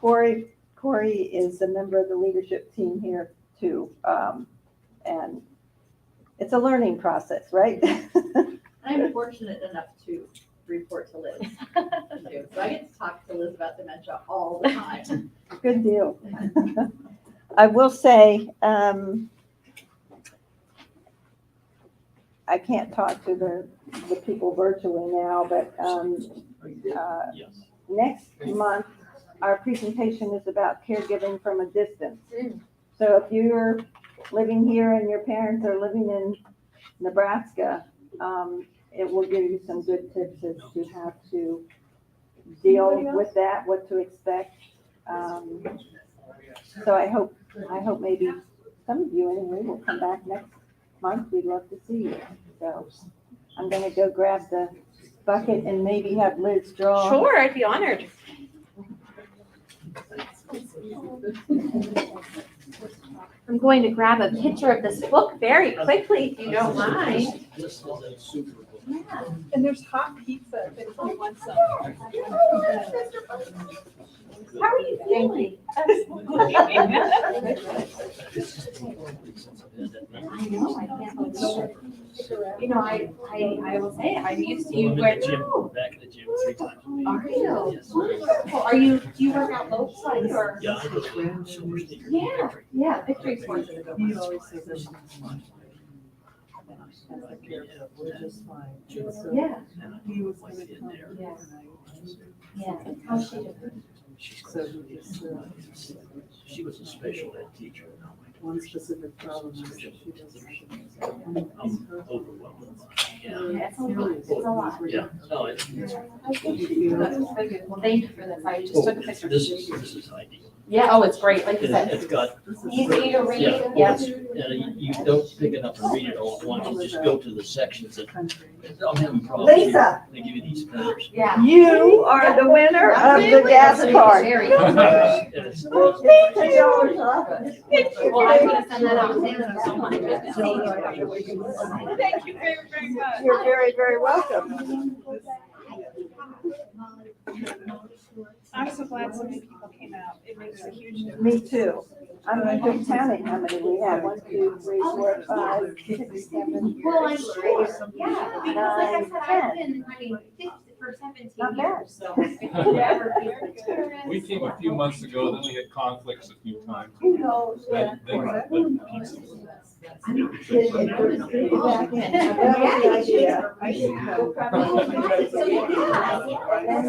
weren't. Corey is a member of the leadership team here too. And it's a learning process, right? I'm fortunate enough to report to Liz. So I get to talk to Liz about dementia all the time. Good deal. I will say, I can't talk to the people virtually now, but Yes. next month, our presentation is about caregiving from a distance. So if you're living here and your parents are living in Nebraska, it will give you some good tips as to how to deal with that, what to expect. So I hope maybe some of you anyway will come back next month. We'd love to see you. So I'm gonna go grab the bucket and maybe have Liz draw. Sure, I'd be honored. I'm going to grab a picture of this book very quickly, if you don't mind. This is a super book. And there's hot pizza if anybody wants some. How are you feeling? I know, I can't believe it. You know, I will say, I'm used to you I'm where. in the gym, back in the gym 3 times a week. Are you? Yes. Wonderful. Do you work out both sides or? Yeah, I go super sneaker. Yeah, yeah, Victory's one to go. He always says this. We're just fine. And so Yeah, he was gonna come there. Yeah. tonight. yeah. How's she doing? She's So crazy. we just, She was a special ed teacher. Oh my one gosh. specific problem is that she I'm overwhelmed by it. Yeah. Yeah, it's a lot. It's a lot. Yeah, no, it's, Well, thank you for this. I just took a picture. this is ideal. Yeah, oh, it's great, like you And said. it's got, Easy to read, yeah, yes. you don't pick it up and read it all at once, you just go to the sections that, country. I'm having problems here. Lisa. They give you these colors. Yeah. You are the winner of the gas card. Very And good. it's- Well, I'm gonna send that out. Thank you so much. Thank you very, very much. You're very, very welcome. I'm so glad so many people came out. It makes a huge difference. Me too. I'm just counting how many we have. 1, 2, 3, 4, 5, 6, 7, Well, I'm 8, sure, yeah, because like I said, I've been, I mean, for for 17 Not bad. years, so. We came a few months ago, then we had conflicts a few times. Who knows? Yeah. Then- Yeah. I see that.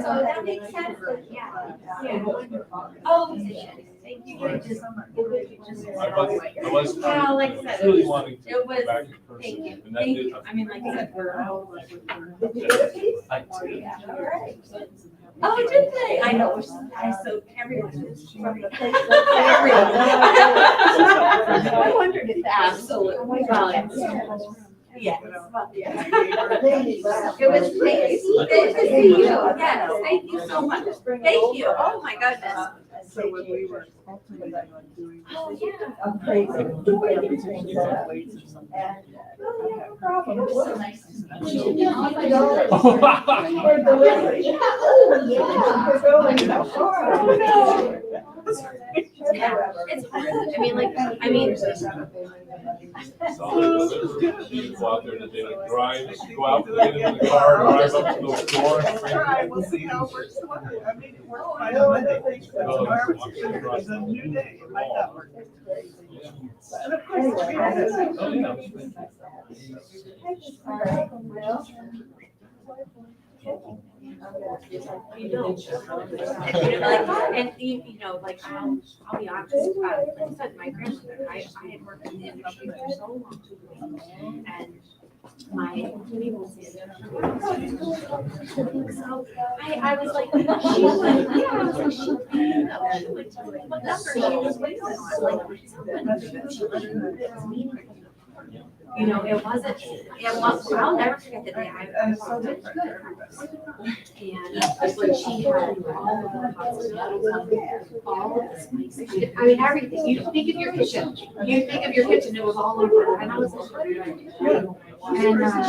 So that makes sense, yeah. Oh, thank you. I was Well, like I said, really wanting to it was- go back in Thank you, person. And that thank did. you. I mean, like I said, we're all. Did you get a piece? I- All right. Oh, did they? I know, so everyone is. From the place Everyone. that- I wondered if that. Absolutely. Well, yes. It was nice to see you. Yes, thank you so much. Thank you. Oh, my goodness. So when we were ultimately on doing. Oh, yeah. I'm crazy. Weights or something. No problem. It was so nice to meet you. Oh, my God. For delivery. Oh, yeah. For going so far. Oh, no. Yeah, it's hard. I mean, like, So you go out there and they like drive, go out, get in the car, drive up to those doors. All right, we'll see how it works tomorrow. I mean, it worked fine on Monday. Tomorrow is a new day. It might not work. And of course, it's good. Oh, yeah. You don't. And you know, like, I'll be honest, like I said, my grandmother, I had worked in the industry for so long. And my people said, so I was like, she would, yeah, I was like, she would tell me what number she was waiting on, like, someone. You know, it wasn't, I'll never forget the day I was good. And when she had all of the hospitals, all of the spices, I mean, everything, you think of your kitchen, it was all over, and I was like, what are you doing? And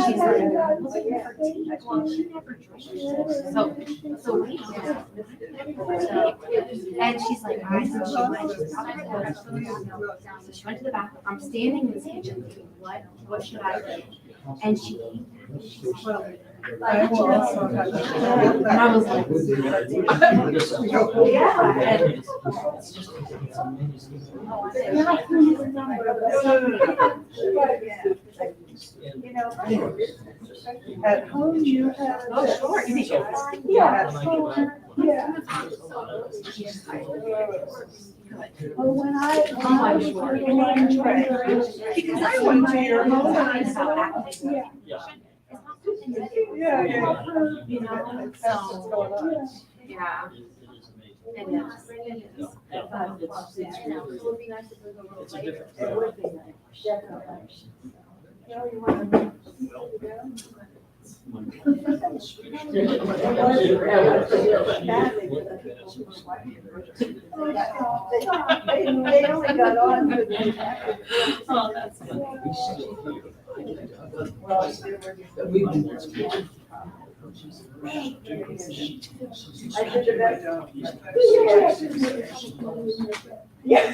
she's like, looking for tea, well, she never drinks, so we have. And she's like, so she went to the bathroom, I'm standing in this kitchen, thinking, what should I do? And she came back, she said, well, I will also have and I was like, You know, At home, you have. oh, sure, you make it. yeah, At home, yeah. Well, when I Because I went to your home and I saw Yeah. yeah, yeah. You know, That's what's going on. yeah. It is. It's a different. It would be nice, definitely. You know, you want to. They only got on with the. Oh, that's good. I did the best. Yeah.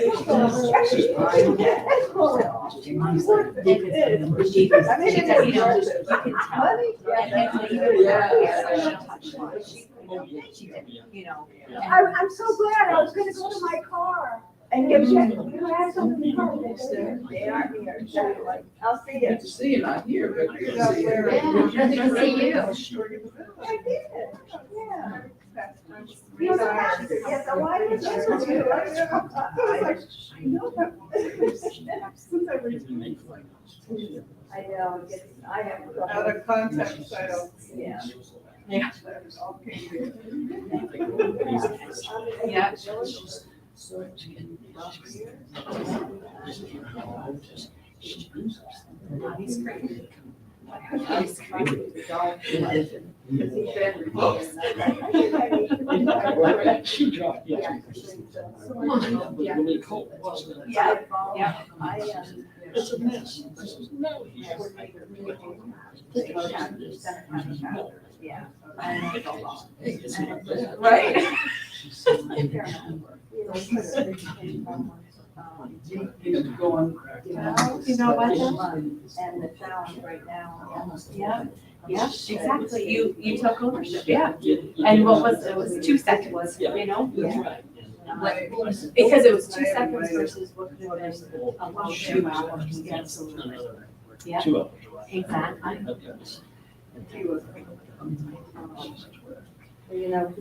I'm so glad I was gonna go to my car and get checked. You had something in the car. They are here. I'll see you. Good to see you, not here, but good to see you. Yeah, good to see you. I did, yeah. Yes, so why did you? I know, I have. Out of context, I don't. Yeah. Yeah. Yeah. He's great. Really cold, wasn't it? Yeah. Yeah. It's a mess. No. Yeah. It's not bad. Right? You know what? And the challenge right now, yeah, Yeah, exactly. You took ownership. Yeah. And what was, it was 2 seconds, Yeah. you know? That's right. Like, because it was 2 seconds versus what could have been a long 2 hours. Yes. Another Yeah. 2 hours. Exactly. You know,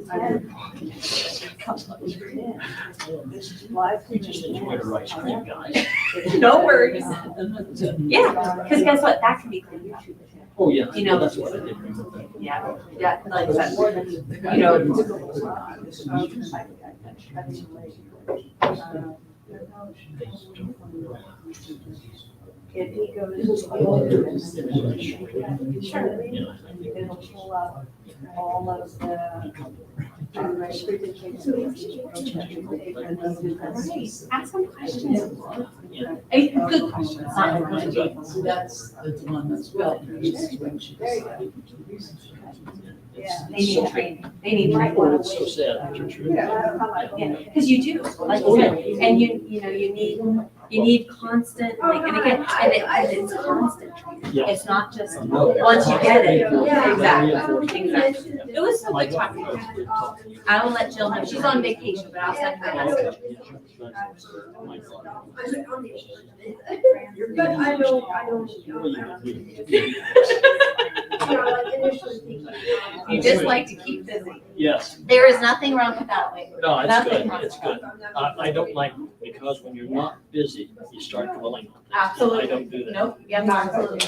We just enjoy the rice cream, guys. No worries. Yeah, because guess what? That can be cleaned up. Oh, yeah. You know- That's what I did. Yeah, yeah, like that, you know. if he goes to the wilderness, Sure. it'll pull up all of the unrestricted cases. Ask some questions. Hey, good questions, not good questions. So that's the one that's well, this is when she decided to use it. Yeah. They need training, they need training. Oh, it's so sad, but you're true. Yeah, because you do, like you said, and you know, you need constant, like, and again, and it's constant training. Yeah. It's not just, once you get it, exactly, exactly. It was so good talking to you. I will let Jill know, she's on vacation, but I'll send her a message. But I don't. You just like to keep busy. Yes, There is nothing wrong with that way. no, it's Nothing good, wrong it's with good. that. I don't like, because when you're not busy, you start dwelling on things. Absolutely. I don't do that. Nope, yeah, absolutely.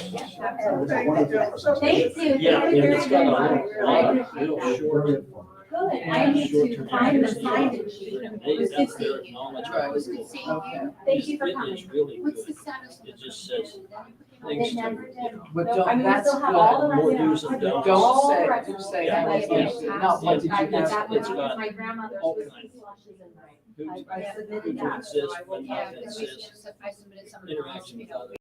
Thank you. Yeah, Thank you and it's got very a much. little short. Good, I need to find the signage sheet. They got their knowledge. Right. Okay. Thank you for It coming. is really What's good. the status? It just says things to, you know, But I don't, mean, we that's still have all the good. more records. do's and don'ts. Don't say, All the just say, Yeah. how it's supposed to, not what did you I do? did that It's when got my grandmother's all whiskey kinds. slushes and who's, I who submitted to that. insist, So I will when have not to insist, I submitted some of interaction with others.